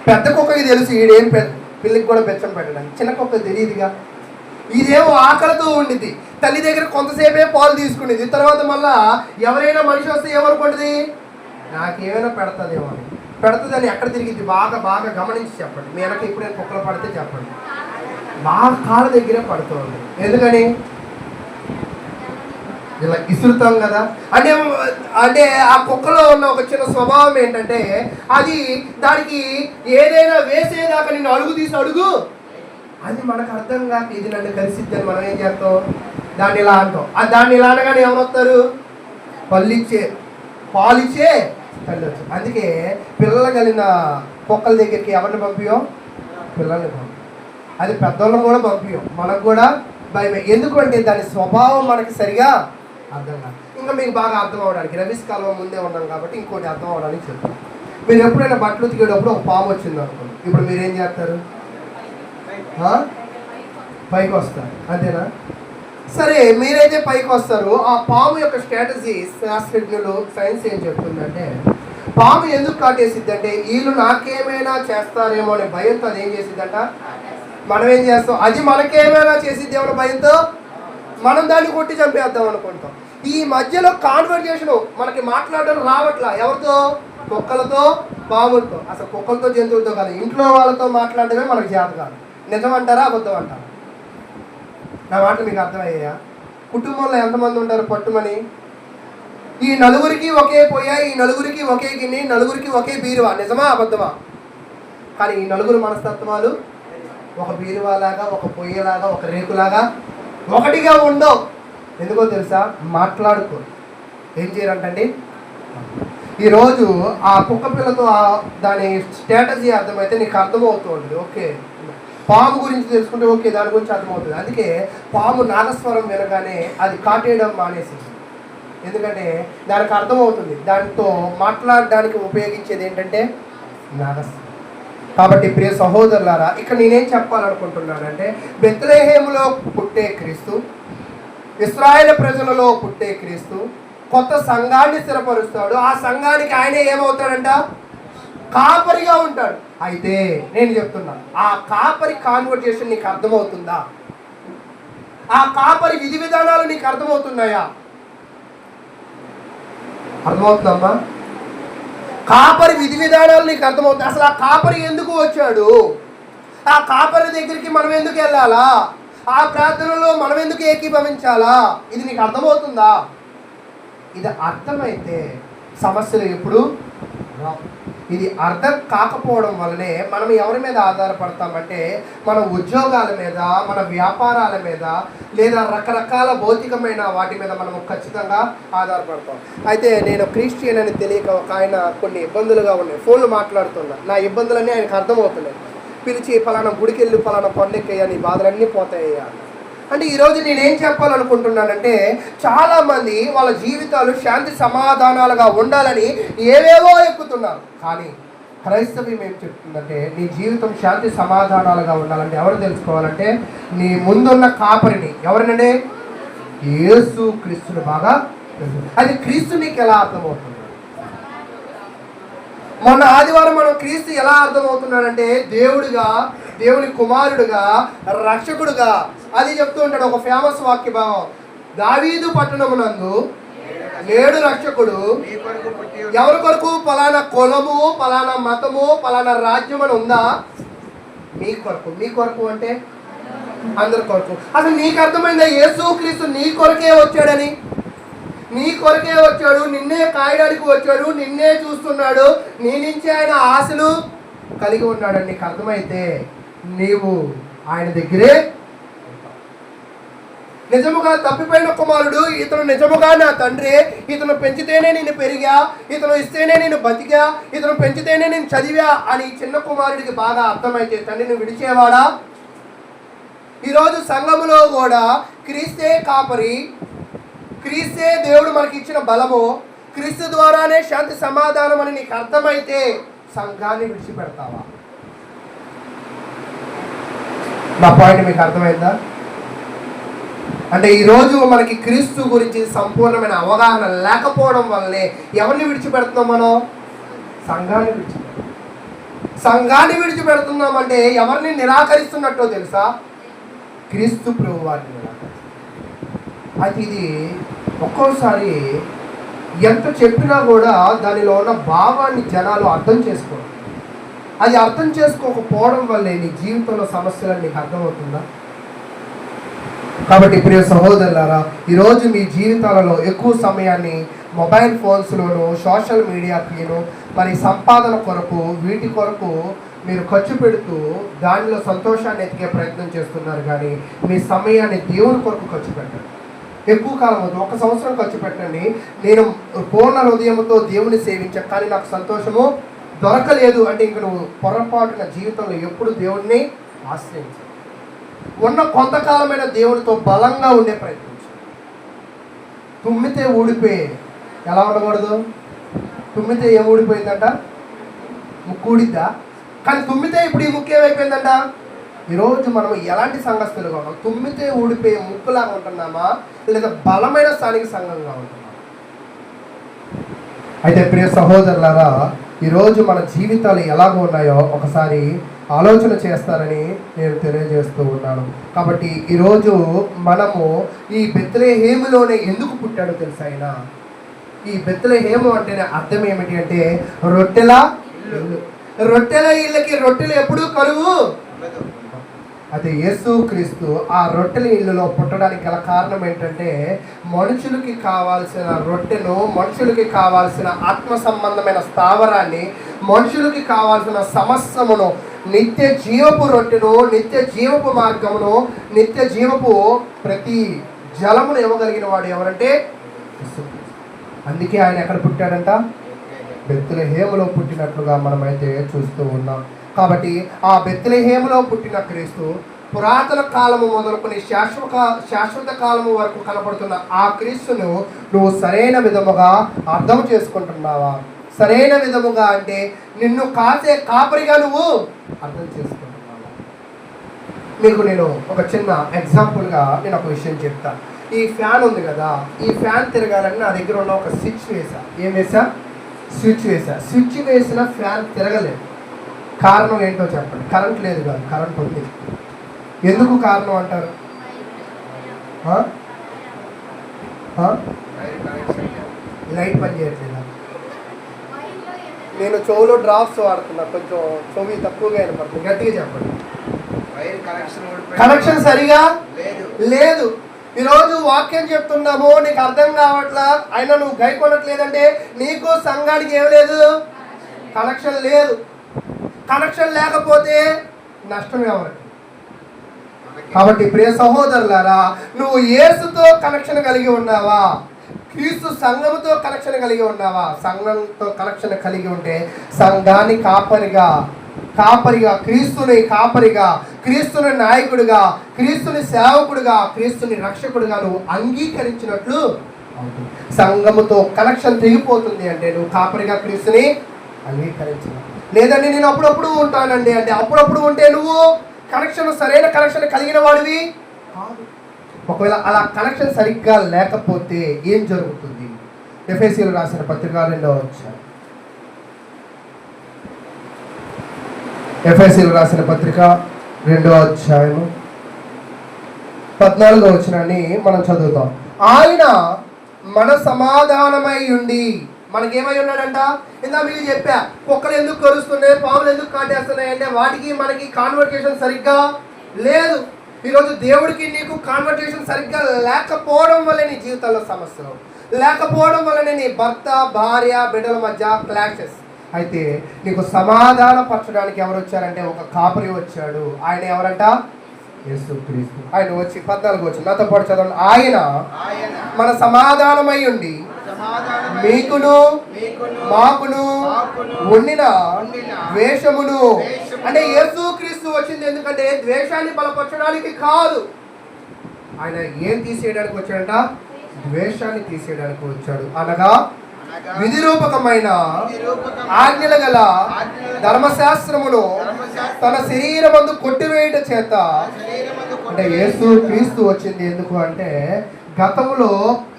పెద్ద కుక్కకి తెలుసు ఈడేం పిల్లికి కూడా బెచ్చం పెట్టడానికి, చిన్న కుక్క తెలియదుగా. ఇదేమో ఆకలితో ఉండిద్ది, తల్లి దగ్గర కొంతసేపే పాలు తీసుకునేది, తర్వాత మళ్ళా ఎవరైనా మనిషి వస్తే ఏమనుకుంటుంది, నాకేమైనా పెడతాదేమో అని. పెడుతుందని ఎక్కడ తిరిగిద్ది? బాగా బాగా గమనించి చెప్పండి. మీ వెనక ఎప్పుడైనా కుక్కలు పడితే చెప్పండి, బాగా కాళ్ళ దగ్గరే పడుతూ ఉంది. ఎందుకని? ఇలా ఇసురుతాం కదా. అంటే అంటే ఆ కుక్కలో ఉన్న ఒక చిన్న స్వభావం ఏంటంటే, అది దానికి ఏదైనా వేసేదాకా నిన్ను అడుగు తీసి అడుగు, అది మనకు అర్థం కాక ఇది నన్ను కలిసిద్దని మనం ఏం చేస్తాం? దాన్ని ఇలా అంటాం. దాన్ని ఇలా అనగానే ఎవరు వస్తారు? పాలిచ్చే తల్లి వచ్చు. అందుకే పిల్లలు కలిగిన కుక్కల దగ్గరికి ఎవరిని పంపియో? పిల్లల్ని పంపి. అది పెద్దోళ్ళని కూడా పంపియో, మనకు కూడా భయమే. ఎందుకంటే దాని స్వభావం మనకి సరిగా అర్థం కాదు. ఇంకా మీకు బాగా అర్థం అవడానికి రవీస్ కాలం ముందే ఉన్నాం కాబట్టి ఇంకోటి అర్థం అవడానికి చెప్తాను. మీరు ఎప్పుడైనా బట్టలు ఉతికేటప్పుడు ఒక పాము వచ్చింది అనుకోండి, ఇప్పుడు మీరేం చేస్తారు? పైకి వస్తారు, అంతేనా? సరే, మీరైతే పైకి వస్తారు. ఆ పాము యొక్క స్ట్రాటజీ శాస్త్రజ్ఞులు సైన్స్ ఏం చెప్తుందంటే, పాము ఎందుకు కాటేసిద్ది అంటే వీళ్ళు నాకేమైనా చేస్తారేమో అనే భయంతో అది ఏం చేసిద్దంట, మనం ఏం చేస్తాం, అది మనకేమైనా చేసిద్దేమో భయంతో మనం దాన్ని కొట్టి చంపేద్దాం అనుకుంటాం. ఈ మధ్యలో కాన్వర్జేషన్ మనకి మాట్లాడడం రావట్లా. ఎవరితో? కుక్కలతో, పాములతో. అసలు కుక్కలతో, జంతువులతో కాదు, ఇంట్లో వాళ్ళతో మాట్లాడడమే మనకు చేత కాదు. నిజం అంటారా, అబద్ధం అంటారా? నా మాటలు మీకు అర్థమయ్యాయా? కుటుంబంలో ఎంతమంది ఉంటారు పట్టుమని? ఈ నలుగురికి ఒకే పొయ్య, ఈ నలుగురికి ఒకే గిన్నె, నలుగురికి ఒకే బీరువా. నిజమా, అబద్ధమా? కానీ ఈ నలుగురు మనస్తత్వాలు ఒక బీరువాలాగా, ఒక పొయ్యలాగా, ఒక రేకులాగా ఒకటిగా ఉండవు. ఎందుకో తెలుసా? మాట్లాడుకో. ఏం చేయరంటండి? ఈరోజు ఆ కుక్క పిల్లతో దాని స్ట్రాటజీ అర్థమైతే నీకు అర్థమవుతూ ఉంటుంది. ఓకే, పాము గురించి తెలుసుకుంటే ఓకే, దాని గురించి అర్థమవుతుంది. అందుకే పాము నాగస్వరం వినగానే అది కాటేయడం మానేసింది. ఎందుకంటే దానికి అర్థమవుతుంది, దాంతో మాట్లాడడానికి ఉపయోగించేది ఏంటంటే నాగస్వరం. కాబట్టి ప్రియ సహోదరులారా, ఇక్కడ నేనేం చెప్పాలనుకుంటున్నానంటే, బెత్లెహేములో పుట్టే క్రీస్తు, ఇశ్రాయేలు ప్రజలలో పుట్టే క్రీస్తు కొత్త సంఘాన్ని స్థిరపరుస్తాడు. ఆ సంఘానికి ఆయనే ఏమవుతాడంట? కాపరిగా ఉంటాడు. అయితే నేను చెప్తున్నాను, ఆ కాపరి కాన్వర్జేషన్ నీకు అర్థమవుతుందా? ఆ కాపరి విధి విధానాలు నీకు అర్థమవుతున్నాయా? అర్థమవుతుందమ్మా? కాపరి విధి విధానాలు నీకు అర్థమవుతాయి. అసలు ఆ కాపరి ఎందుకు వచ్చాడు? ఆ కాపరి దగ్గరికి మనం ఎందుకు వెళ్ళాలా? ఆ ప్రార్థనలో మనం ఎందుకు ఏకీభవించాలా? ఇది నీకు అర్థమవుతుందా? ఇది అర్థమైతే సమస్యలు ఎప్పుడు రావు. ఇది అర్థం కాకపోవడం వల్లనే మనం ఎవరి మీద ఆధారపడతామంటే, మన ఉద్యోగాల మీద, మన వ్యాపారాల మీద, లేదా రకరకాల భౌతికమైన వాటి మీద మనము ఖచ్చితంగా ఆధారపడతాం. అయితే నేను క్రిస్టియన్ అని తెలియక ఒక ఆయన కొన్ని ఇబ్బందులుగా ఉన్నాయి, ఫోన్లు మాట్లాడుతున్నా, నా ఇబ్బందులన్నీ ఆయనకు అర్థమవుతున్నాయి. పిలిచి ఫలానా గుడికి వెళ్ళి ఫలానా కొండెక్కయ్యా, నీ బాధలన్నీ పోతాయ్యా. అంటే ఈరోజు నేనేం చెప్పాలనుకుంటున్నానంటే, చాలామంది వాళ్ళ జీవితాలు శాంతి సమాధానాలుగా ఉండాలని ఏవేవో ఎక్కుతున్నారు. కానీ క్రైస్తవ్యం ఏం చెప్తుందంటే, నీ జీవితం శాంతి సమాధానాలుగా ఉండాలంటే ఎవరు తెలుసుకోవాలంటే, నీ ముందున్న కాపరిని, ఎవరినంటే యేసు క్రీస్తుని బాగా తెలుసు. అది క్రీస్తు నీకు ఎలా అర్థమవుతుంది? మొన్న ఆదివారం మనం క్రీస్తు ఎలా అర్థమవుతున్నాడంటే, దేవుడిగా, దేవుని కుమారుడుగా, రక్షకుడుగా. అది చెప్తూ ఉంటాడు ఒక ఫేమస్ వాక్య భావం, దావీదు పట్టణమునందు నేడు రక్షకుడు ఎవరి కొరకు? పలానా కులము, పలానా మతము, పలానా రాజ్యం అని ఉందా? మీ కొరకు. మీ కొరకు అంటే అందరి కొరకు. అసలు నీకు అర్థమైందా యేసు క్రీస్తు నీ కొరకే వచ్చాడని? నీ కొరకే వచ్చాడు, నిన్నే కాయడానికి వచ్చాడు, నిన్నే చూస్తున్నాడు, నీ నుంచి ఆయన ఆశలు కలిగి ఉన్నాడని నీకు అర్థమైతే నీవు ఆయన దగ్గరే. నిజముగా తప్పిపోయిన కుమారుడు, ఇతను నిజముగా నా తండ్రి, ఇతను పెంచితేనే నేను పెరిగా, ఇతను ఇస్తేనే నేను బతికా, ఇతను పెంచితేనే నేను చదివా అని చిన్న కుమారుడికి బాగా అర్థమైతే తండ్రిని విడిచేవాడా? ఈరోజు సంఘములో కూడా క్రీస్తే కాపరి, క్రీస్తే దేవుడు మనకి ఇచ్చిన బలము, క్రీస్తు ద్వారానే శాంతి సమాధానం అని నీకు అర్థమైతే సంఘాన్ని విడిచిపెడతావా? నా పాయింట్ మీకు అర్థమైందా? అంటే ఈరోజు మనకి క్రీస్తు గురించి సంపూర్ణమైన అవగాహన లేకపోవడం వల్లనే ఎవరిని విడిచిపెడుతున్నాం మనం? సంఘాన్ని విడిచిపెడుతున్నాం. సంఘాన్ని విడిచిపెడుతున్నామంటే ఎవరిని నిరాకరిస్తున్నట్టో తెలుసా? క్రీస్తు ప్రభు వారిని నిరాకరిస్తున్నాం. అయితే ఇది ఒక్కోసారి ఎంత చెప్పినా కూడా దానిలో ఉన్న భావాన్ని జనాలు అర్థం చేసుకోరు. అది అర్థం చేసుకోకపోవడం వల్లే నీ జీవితంలో సమస్యలు నీకు అర్థమవుతుందా? కాబట్టి ప్రియ సహోదరులారా, ఈరోజు మీ జీవితాలలో ఎక్కువ సమయాన్ని మొబైల్ ఫోన్స్లోను, సోషల్ మీడియాకిను, మరి సంపాదన కొరకు, వీటి కొరకు మీరు ఖర్చు పెడుతూ దానిలో సంతోషాన్ని ఎతికే ప్రయత్నం చేస్తున్నారు. కానీ మీ సమయాన్ని దేవుని కొరకు ఖర్చు పెట్టండి. ఎక్కువ కాలం వద్దు, 1 సంవత్సరం ఖర్చు పెట్టండి. నేను పూర్ణ హృదయంతో దేవుని సేవించాను కానీ నాకు సంతోషము దొరకలేదు అంటే ఇంక నువ్వు పొరపాటున జీవితంలో ఎప్పుడు దేవుడిని ఆశ్రయించు. ఉన్న కొంతకాలమైన దేవునితో బలంగా ఉండే ప్రయత్నించు. తుమ్మితే ఊడిపోయి ఎలా ఉండకూడదు? తుమ్మితే ఏం ఊడిపోయిందంట? ముక్కు ఊడిద్దా? కానీ తుమ్మితే ఇప్పుడు ఈ ముక్కు ఏమైపోయిందంట? ఈరోజు మనం ఎలాంటి సంఘస్థులుగా ఉన్నాం? తుమ్మితే ఊడిపోయే ముక్కులాగా ఉంటున్నామా, లేదా బలమైన స్థానిక సంఘంగా ఉంటున్నామా? అయితే ప్రియ సహోదరులారా, ఈరోజు మన జీవితాలు ఎలాగ ఉన్నాయో ఒకసారి ఆలోచన చేస్తారని నేను తెలియజేస్తూ ఉన్నాను. కాబట్టి ఈరోజు మనము ఈ బెత్లెహేములోనే ఎందుకు పుట్టాడో తెలుసా ఆయన? ఈ బెత్లెహేము అంటేనే అర్థం ఏమిటి అంటే రొట్టెల ఇల్లు. రొట్టెల ఇళ్ళకి రొట్టెలు ఎప్పుడూ కరువు. అయితే యేసు క్రీస్తు ఆ రొట్టెల ఇల్లులో పుట్టడానికి గల కారణం ఏంటంటే, మనుషులకి కావాల్సిన రొట్టెను, మనుషులకి కావాల్సిన ఆత్మ సంబంధమైన స్థావరాన్ని, మనుషులకి కావాల్సిన సమస్తమును, నిత్య జీవపు రొట్టెను, నిత్య జీవపు మార్గమును, నిత్య జీవపు ప్రతి జలమును ఇవ్వగలిగిన వాడు ఎవరంటే యేసు. అందుకే ఆయన ఎక్కడ పుట్టాడంట? బెత్లెహేములో పుట్టినట్లుగా మనమైతే చూస్తూ ఉన్నాం. కాబట్టి ఆ బెత్లెహేములో పుట్టిన క్రీస్తు పురాతన కాలము మొదలుకొని శాశ్వత కాలము వరకు కనపడుతున్న ఆ క్రీస్తును నువ్వు సరైన విధముగా అర్థం చేసుకుంటున్నావా? సరైన విధముగా అంటే నిన్ను కాసే కాపరిగా నువ్వు అర్థం చేసుకుంటున్నావా? మీకు నేను ఒక చిన్న ఎగ్జాంపుల్గా నేను ఒక విషయం చెప్తా. ఈ ఫ్యాన్ ఉంది కదా, ఈ ఫ్యాన్ తిరగాలని నా దగ్గర ఉన్న ఒక స్విచ్ వేసా. ఏం వేసా? స్విచ్ వేసా. స్విచ్ వేసిన ఫ్యాన్ తిరగలేదు. కారణం ఏంటో చెప్పండి. కరెంట్ లేదు కాదు, కరెంట్ ఉంది. ఎందుకు కారణం అంటారు? లైట్ పని చేయట్లేదా? నేను చెవులో డ్రాప్స్ వాడుతున్నా, కొంచెం చెవి తక్కువగా వినపడుతుంది. గట్టిగా చెప్పండి. కనెక్షన్ సరిగా లేదు. ఈరోజు వాక్యం చెప్తున్నాము, నీకు అర్థం కావట్లా, అయినా నువ్వు గై కొనట్లేదంటే నీకు సంఘానికి ఏం లేదు? కనెక్షన్ లేదు. కనెక్షన్ లేకపోతే నష్టం ఎవరికి? కాబట్టి ప్రియ సహోదరులారా, నువ్వు యేసుతో కనెక్షన్ కలిగి ఉన్నావా? క్రీస్తు సంఘముతో కనెక్షన్ కలిగి ఉన్నావా? సంఘంతో కనెక్షన్ కలిగి ఉంటే సంఘాన్ని కాపరిగా కాపరిగా, క్రీస్తుని నాయకుడిగా, క్రీస్తుని సేవకుడిగా, క్రీస్తుని రక్షకుడిగా నువ్వు అంగీకరించినట్లు అవుతుంది. సంఘముతో కనెక్షన్ తెగిపోతుంది అంటే నువ్వు కాపరిగా క్రీస్తుని అంగీకరించిన. లేదండి నేను అప్పుడప్పుడు ఉంటానండి అంటే అప్పుడప్పుడు ఉంటే నువ్వు సరైన కనెక్షన్ కలిగిన వాడివి కాదు. ఒకవేళ అలా కనెక్షన్ సరిగ్గా లేకపోతే ఏం జరుగుతుంది? ఎఫెసీయులకు రాసిన పత్రిక 2వ అధ్యాయం, ఎఫెసీయులకు రాసిన పత్రిక 2వ అధ్యాయము 14వ వచనాన్ని మనం చదువుతాం. ఆయన మన సమాధానమై ఉండి, మనకేమై ఉన్నాడంట? ఇందా మీకు చెప్పా, కుక్కలు ఎందుకు కరుస్తున్నాయి, పాములు ఎందుకు కాటేస్తున్నాయి అంటే వాటికి మనకి కాన్వర్సేషన్ సరిగ్గా లేదు. ఈరోజు దేవుడికి నీకు కాన్వర్సేషన్ సరిగ్గా లేకపోవడం వల్ల నీ జీవితంలో సమస్యలు, లేకపోవడం వల్లనే నీ భర్త, భార్య, బిడ్డల మధ్య క్లాషెస్. అయితే నీకు సమాధాన పరచడానికి ఎవరు వచ్చారంటే ఒక కాపరి వచ్చాడు. ఆయన ఎవరంట? యేసుక్రీస్తు. ఆయన వచ్చి 14వ వచనం నాతో పాటు చదవండి. ఆయన మన సమాధానమై ఉండి మీకును మాకును ఉండిన ద్వేషమును, అంటే యేసుక్రీస్తు వచ్చింది ఎందుకంటే ద్వేషాన్ని బలపరచడానికి కాదు. ఆయన ఏం తీసేయడానికి వచ్చాడంట? ద్వేషాన్ని తీసేయడానికి వచ్చాడు. అనగా విధిరూపకమైన ఆజ్ఞల గల ధర్మశాస్త్రమును తన శరీరమందు కొట్టివేయట చేత, అంటే యేసుక్రీస్తు వచ్చింది ఎందుకు అంటే గతంలో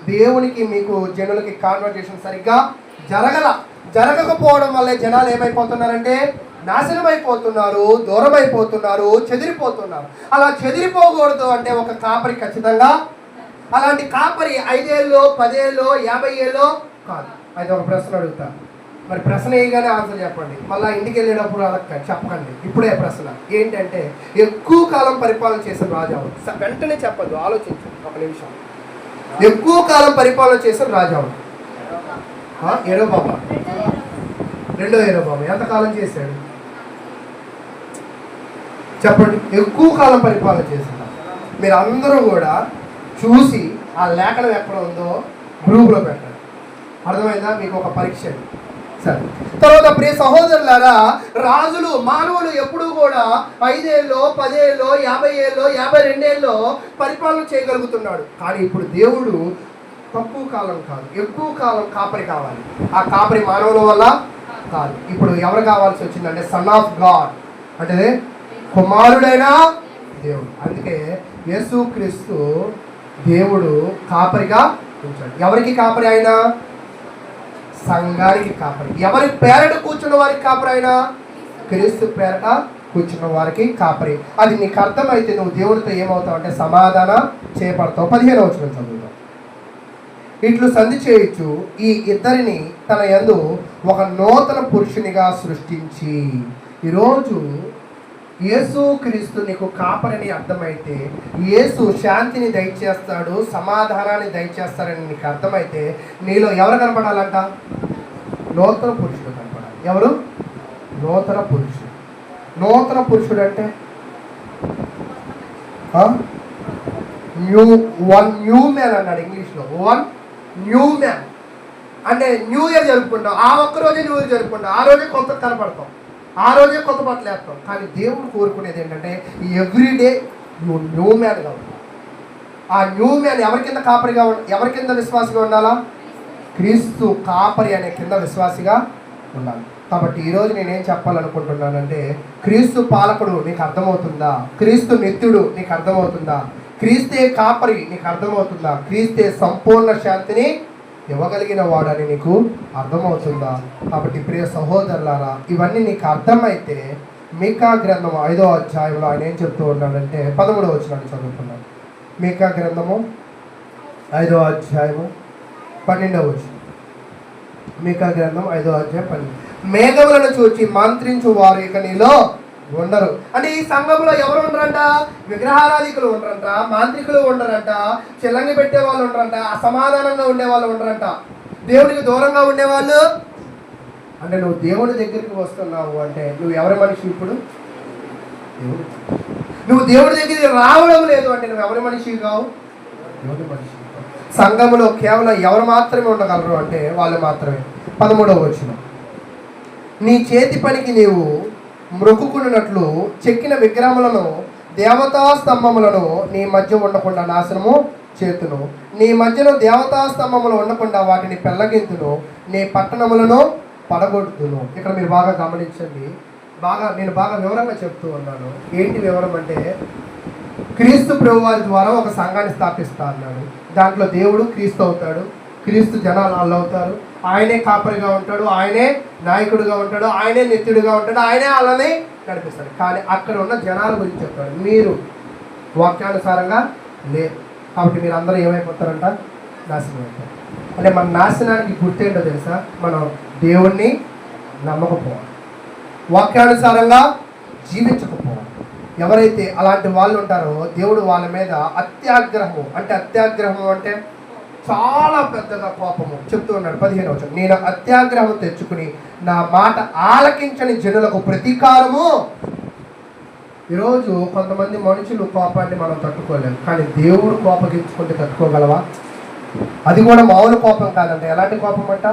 దేవునికి మీకు జనులకి కాన్వర్సేషన్ సరిగ్గా జరగకపోవడం వల్లే జనాలు ఏమైపోతున్నారంటే నాశనం అయిపోతున్నారు, దూరం అయిపోతున్నారు, చెదిరిపోతున్నారు. అలా చెదిరిపోకూడదు అంటే ఒక కాపరి ఖచ్చితంగా, అలాంటి కాపరి 5 ఏళ్ళు 10 ఏళ్ళు 50 ఏళ్ళు కాదు. అయితే ఒక ప్రశ్న అడుగుతా, మరి ప్రశ్న వేయగానే ఆన్సర్ చెప్పండి, మళ్ళీ ఇంటికి వెళ్ళేటప్పుడు అలా చెప్పకండి. ఇప్పుడే ప్రశ్న ఏంటంటే ఎక్కువ కాలం పరిపాలన చేసిన రాజా వెంటనే చెప్పద్దు, ఆలోచించు ఒక నిమిషం. ఎక్కువ కాలం పరిపాలన చేసిన రాజా యెరొబాము, రెండో యెరొబాము ఎంతకాలం చేశాడు చెప్పండి? ఎక్కువ కాలం పరిపాలన చేశాడు. మీరు అందరూ కూడా చూసి ఆ లేఖనం ఎక్కడ ఉందో గ్రూప్లో పెట్టండి. అర్థమైందా? మీకు ఒక పరీక్ష. సరే, తర్వాత ప్రియ సహోదరులారా, రాజులు మానవులు ఎప్పుడూ కూడా 5 ఏళ్ళు 10 ఏళ్ళు 50 ఏళ్ళు 52 ఏళ్ళు పరిపాలన చేయగలుగుతున్నాడు. కానీ ఇప్పుడు దేవుడు తక్కువ కాలం కాదు, ఎక్కువ కాలం కాపరి కావాలి. ఆ కాపరి మానవుల వల్ల కాదు. ఇప్పుడు ఎవరు కావాల్సి వచ్చిందంటే సన్ ఆఫ్ గాడ్, అంటే కుమారుడైన దేవుడు. అందుకే యేసుక్రీస్తు దేవుడు కాపరిగా ఉంచాడు. ఎవరికి కాపరి? ఆయన సంఘానికి కాపరి. ఎవరి పేరట కూర్చున్న వారికి కాపరి? ఆయన క్రీస్తు పేరట కూర్చున్న వారికి కాపరి. అది నీకు అర్థమైతే నువ్వు దేవుడితో ఏమవుతావు అంటే సమాధానం చేయబడతావు. 15వ వచనం చదువుతావు. ఇట్లు సంధి చేయొచ్చు, ఈ ఇద్దరిని తన యందు ఒక నూతన పురుషునిగా సృష్టించి. ఈరోజు యేసుక్రీస్తు నీకు కాపరిని అర్థమైతే, యేసు శాంతిని దయచేస్తాడు, సమాధానాన్ని దయచేస్తాడని నీకు అర్థమైతే నీలో ఎవరు కనపడాలంట? నూతన పురుషుడు కనపడాలి. ఎవరు? నూతన పురుషుడు. నూతన పురుషుడు అంటే న్యూ మ్యాన్ అన్నాడు ఇంగ్లీష్లో. న్యూ మ్యాన్ అంటే న్యూ ఇయర్ జరుపుకుంటాం, ఆ ఒక్కరోజే న్యూ ఇయర్ జరుపుకుంటాం, ఆ రోజే కొత్త కనపడతాం, ఆ రోజే కొత్త బట్టలు వేస్తాం. కానీ దేవుడు కోరుకునేది ఏంటంటే ఎవ్రీడే నువ్వు న్యూ మ్యాన్గా ఉండాలి. ఆ న్యూ మ్యాన్ ఎవరి కింద కాపరిగా ఎవరి కింద విశ్వాసిగా ఉండాలా? క్రీస్తు కాపరి అనే కింద విశ్వాసిగా ఉండాలి. కాబట్టి ఈరోజు నేనేం చెప్పాలనుకుంటున్నానంటే, క్రీస్తు పాలకుడు నీకు అర్థమవుతుందా? క్రీస్తు నిత్యుడు నీకు అర్థమవుతుందా? క్రీస్తే కాపరి నీకు అర్థమవుతుందా? క్రీస్తే సంపూర్ణ శాంతిని ఇవ్వగలిగిన వాడని నీకు అర్థమవుతుందా? కాబట్టి ప్రియ సహోదరులారా, ఇవన్నీ నీకు అర్థమైతే మీకా గ్రంథము 5వ అధ్యాయంలో ఆయన ఏం చెప్తూ ఉన్నాడంటే 13వ వచనాన్ని చదువుకున్నాను. మీకా గ్రంథము 5వ అధ్యాయము 12వ వచనం. మీకా గ్రంథం 5వ అధ్యాయం 12. మేఘములను చూచి మంత్రించు వారు ఇక నీలో ఉండరు. అంటే ఈ సంఘంలో ఎవరు ఉండరంట? విగ్రహారాధికులు ఉండరంట, మాంత్రికులు ఉండరంట, చిల్లంగి పెట్టే వాళ్ళు ఉండరంట, అసమాధానంగా ఉండే వాళ్ళు ఉండరంట, దేవుడికి దూరంగా ఉండేవాళ్ళు. అంటే నువ్వు దేవుడి దగ్గరికి వస్తున్నావు అంటే నువ్వు ఎవరి మనిషి? ఇప్పుడు నువ్వు దేవుడి దగ్గరికి రావడం లేదు అంటే నువ్వు ఎవరి మనిషి కావు? దేవుడి మనిషి. సంఘంలో కేవలం ఎవరు మాత్రమే ఉండగలరు అంటే వాళ్ళు మాత్రమే. 13వ వచనం. నీ చేతి పనికి నీవు మ్రొక్కుకున్నట్లు చెక్కిన విగ్రహములను దేవతా స్తంభములను నీ మధ్య ఉండకుండా నాశనము చేతును. నీ మధ్యలో దేవతా స్తంభములు ఉండకుండా వాటిని పెళ్ళగింతును. నీ పట్టణములను పడగొడుతును. ఇక్కడ మీరు బాగా గమనించండి. నేను బాగా వివరంగా చెప్తూ ఉన్నాను. ఏంటి వివరం అంటే, క్రీస్తు ప్రభు వారి ద్వారా ఒక సంఘాన్ని స్థాపిస్తా అన్నాడు. దాంట్లో దేవుడు క్రీస్తు అవుతాడు, క్రీస్తు జనాలు వాళ్ళు అవుతారు, ఆయనే కాపరిగా ఉంటాడు, ఆయనే నాయకుడిగా ఉంటాడు, ఆయనే నిత్యుడిగా ఉంటాడు, ఆయనే వాళ్ళని నడిపిస్తాడు. కానీ అక్కడ ఉన్న జనాల గురించి చెప్తాడు. మీరు వాక్యానుసారంగా లేరు కాబట్టి మీరు అందరూ ఏమైపోతారంట? నాశనం అవుతారు. అంటే మన నాశనానికి గుర్తేంటో తెలుసా? మనం దేవుణ్ణి నమ్మకపోవాలి, వాక్యానుసారంగా జీవించకపోవాలి. ఎవరైతే అలాంటి వాళ్ళు ఉంటారో దేవుడు వాళ్ళ మీద అత్యాగ్రహము అంటే చాలా పెద్దగా కోపము చెప్తూ ఉన్నాడు. 15వ వచనం, నేను అత్యాగ్రహం తెచ్చుకుని నా మాట ఆలకించని జనులకు ప్రతీకారము. ఈరోజు కొంతమంది మనుషులు కోపాన్ని మనం తట్టుకోలేము, కానీ దేవుడు కోపగించుకుంటే తట్టుకోగలవా? అది కూడా మామూలు కోపం కాదంటే ఎలాంటి కోపం అంట?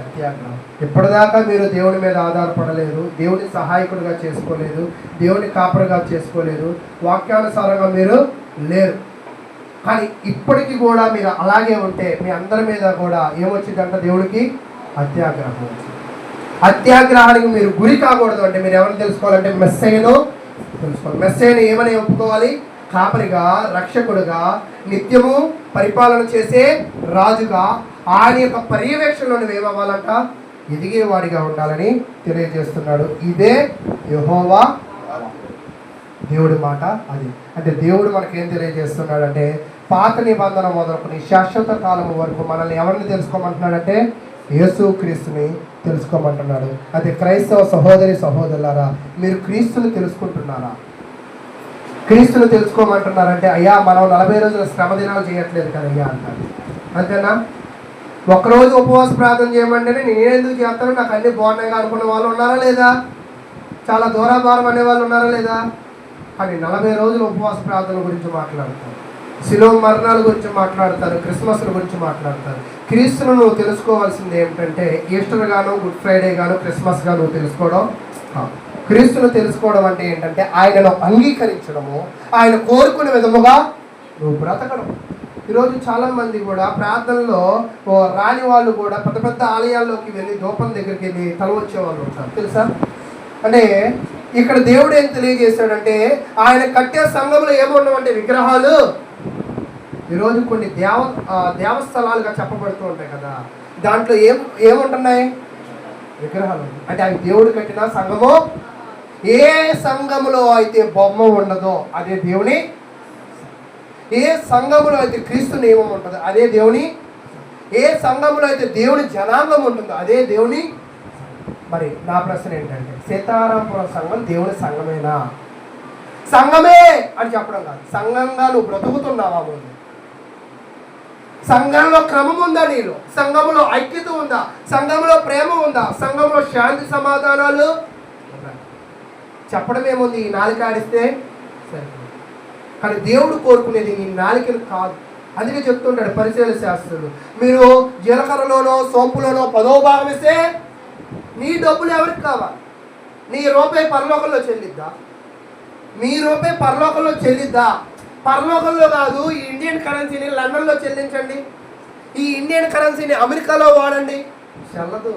అత్యాగ్రహం. ఇప్పటిదాకా మీరు దేవుని మీద ఆధారపడలేదు, దేవుని సహాయకుడిగా చేసుకోలేదు, దేవుని కాపరిగా చేసుకోలేదు, వాక్యానుసారంగా మీరు లేరు. కానీ ఇప్పటికీ కూడా మీరు అలాగే ఉంటే మీ అందరి మీద కూడా ఏమొచ్చిందంట? దేవుడికి అత్యాగ్రహం వచ్చింది. అత్యాగ్రహానికి మీరు గురి కాకూడదు అంటే మీరు ఎవరిని తెలుసుకోవాలంటే మెస్సయ్యను తెలుసుకోవాలి. మెస్సయ్యను ఏమని ఒప్పుకోవాలి? కాపరిగా, రక్షకుడుగా, నిత్యము పరిపాలన చేసే రాజుగా, ఆయన యొక్క పర్యవేక్షణలో నువ్వేమవ్వాలంట? ఎదిగేవాడిగా ఉండాలని తెలియజేస్తున్నాడు. ఇదే యెహోవా దేవుడి మాట. అది అంటే దేవుడు మనకేం తెలియజేస్తున్నాడంటే, పాత నిబంధన మొదలుకొని శాశ్వత కాలం వరకు మనల్ని ఎవరిని తెలుసుకోమంటున్నాడంటే యేసు క్రీస్తుని తెలుసుకోమంటున్నాడు. అయితే క్రైస్తవ సహోదరులారా, మీరు క్రీస్తుని తెలుసుకుంటున్నారా? క్రీస్తుని తెలుసుకోమంటున్నారంటే, అయ్యా మనం 40 రోజుల శ్రమ దినాలు చేయట్లేదు కదయ్యా అంటారు. అంతేనా? ఒక్కరోజు ఉపవాస ప్రార్థన చేయమంటేనే నేనెందుకు చేస్తాను, నాకు అన్నీ బాగున్నాయిగా అనుకున్న వాళ్ళు ఉన్నారా లేదా? చాలా దూరాభారం అనే వాళ్ళు ఉన్నారా లేదా? కానీ 40 రోజుల ఉపవాస ప్రార్థన గురించి మాట్లాడతారు, శిలువ మరణాల గురించి మాట్లాడతారు, క్రిస్మస్ల గురించి మాట్లాడతారు. క్రీస్తును నువ్వు తెలుసుకోవాల్సింది ఏమిటంటే, ఈస్టర్ గాను, గుడ్ ఫ్రైడే గాను, క్రిస్మస్ గాను నువ్వు తెలుసుకోవడం. క్రీస్తును తెలుసుకోవడం అంటే ఏంటంటే ఆయనను అంగీకరించడము, ఆయన కోరుకునే విధముగా నువ్వు బ్రతకడం. ఈరోజు చాలామంది కూడా ప్రార్థనలో రాని వాళ్ళు కూడా పెద్ద పెద్ద ఆలయాల్లోకి వెళ్ళి దూపం దగ్గరికి వెళ్ళి తల వచ్చే వాళ్ళు ఉంటారు తెలుసా? అంటే ఇక్కడ దేవుడు ఏం తెలియజేశాడంటే, ఆయన కట్టే సంఘంలో ఏముండవంటే విగ్రహాలు. ఈరోజు కొన్ని దేవస్థలాలుగా చెప్పబడుతూ ఉంటాయి కదా, దాంట్లో ఏముంటున్నాయి? విగ్రహాలు. అంటే అవి దేవుడు కట్టిన సంఘము. ఏ సంఘములో అయితే బొమ్మ ఉండదో అదే దేవుని, ఏ సంఘములో అయితే క్రీస్తు నియమం ఉంటుందో అదే దేవుని, ఏ సంఘములో అయితే దేవుని జనాంగం ఉంటుందో అదే దేవుని. మరి నా ప్రశ్న ఏంటంటే, సీతారాంపురం సంఘం దేవుని సంఘమేనా? సంఘమే అని చెప్పడం కాదు, సంఘంగా నువ్వు బ్రతుకుతున్నావా? ముందు సంఘంలో క్రమం ఉందా? నీలో సంఘంలో ఐక్యత ఉందా? సంఘంలో ప్రేమ ఉందా? సంఘంలో శాంతి సమాధానాలు ఉన్నాయి? చెప్పడం ఏముంది? ఈ నాలుక ఆడిస్తే సరిపోతుంది. కానీ దేవుడు కోరుకునేది ఈ నాలుకను కాదు. అందుకే చెప్తుంటాడు పరిశీలన శాస్త్రులు, మీరు జీలకర్రలోనో సోంపులోనో 10వ భాగం ఇస్తే నీ డబ్బులు ఎవరికి కావాలి? నీ రూపాయి పరలోకంలో చెల్లిద్దా? మీ రూపాయి పరలోకంలో చెల్లిద్దా? పరలోకంలో కాదు, ఈ ఇండియన్ కరెన్సీని లండన్లో చెల్లించండి, ఈ ఇండియన్ కరెన్సీని అమెరికాలో వాడండి, చెల్లదు.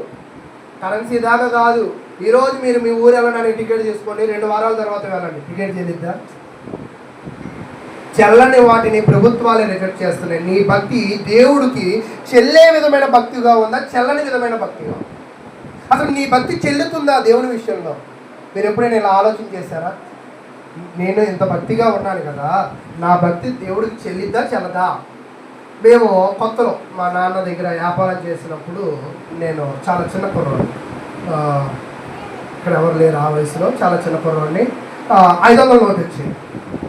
కరెన్సీ దాకా కాదు. ఈరోజు మీరు మీ ఊరు వెళ్ళడానికి టికెట్ తీసుకోండి, 2 వారాల తర్వాత వెళ్ళండి, టికెట్ చెల్లిద్దా? చెల్లని వాటిని ప్రభుత్వాలే రిజెక్ట్ చేస్తున్నాయి. నీ భక్తి దేవుడికి చెల్లే విధమైన భక్తిగా ఉందా, చెల్లని విధమైన భక్తిగా? అసలు నీ భక్తి చెల్లుతుందా దేవుని విషయంలో? మీరు ఎప్పుడైనా ఇలా ఆలోచన చేశారా? నేను ఇంత భక్తిగా ఉన్నాను కదా, నా భక్తి దేవుడికి చెల్లిద్దా చెల్లదా? మేము కొత్తలో మా నాన్న దగ్గర వ్యాపారం చేసినప్పుడు నేను చాలా చిన్న కుర్రోడిని, ఇక్కడ ఎవరు లేరు ఆ వయసులో, చాలా చిన్న కుర్రోడిని. 500 నోటు వచ్చింది.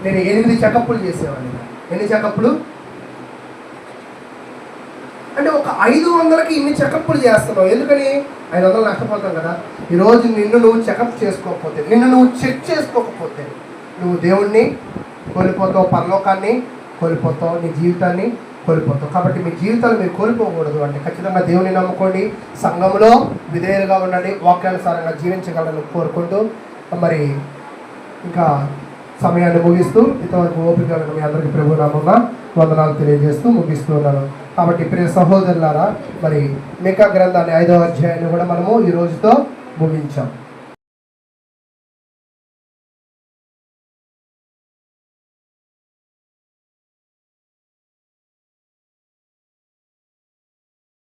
నేను 8 చెకప్పులు చేసేవాడిని. ఎన్ని చెకప్పులు అంటే ఒక 500కి ఇన్ని చెకప్పులు చేస్తున్నావు ఎందుకని? 500 నష్టపోతాం కదా. ఈరోజు నిన్ను నువ్వు చెకప్ చేసుకోకపోతే, నిన్ను నువ్వు చెక్ చేసుకోకపోతే నువ్వు దేవుణ్ణి కోల్పోతావు, పరలోకాన్ని కోల్పోతావు, నీ జీవితాన్ని కోల్పోతావు. కాబట్టి మీ జీవితాలు మీరు కోల్పోకూడదు అంటే ఖచ్చితంగా దేవుని నమ్ముకోండి, సంఘంలో విధేయులుగా ఉండండి, వాక్యానుసారంగా జీవించగలని కోరుకుంటూ మరి ఇంకా సమయాన్ని ముగిస్తూ ఇంతవరకు ఓపిక మీ అందరికీ ప్రభు నామమున వందనాలు తెలియజేస్తూ ముగిస్తూ ఉన్నాను. కాబట్టి ప్రియ సహోదరులారా, మరి మీకా గ్రంథాన్ని 5వ అధ్యాయాన్ని కూడా మనము ఈ రోజుతో ముగించాం.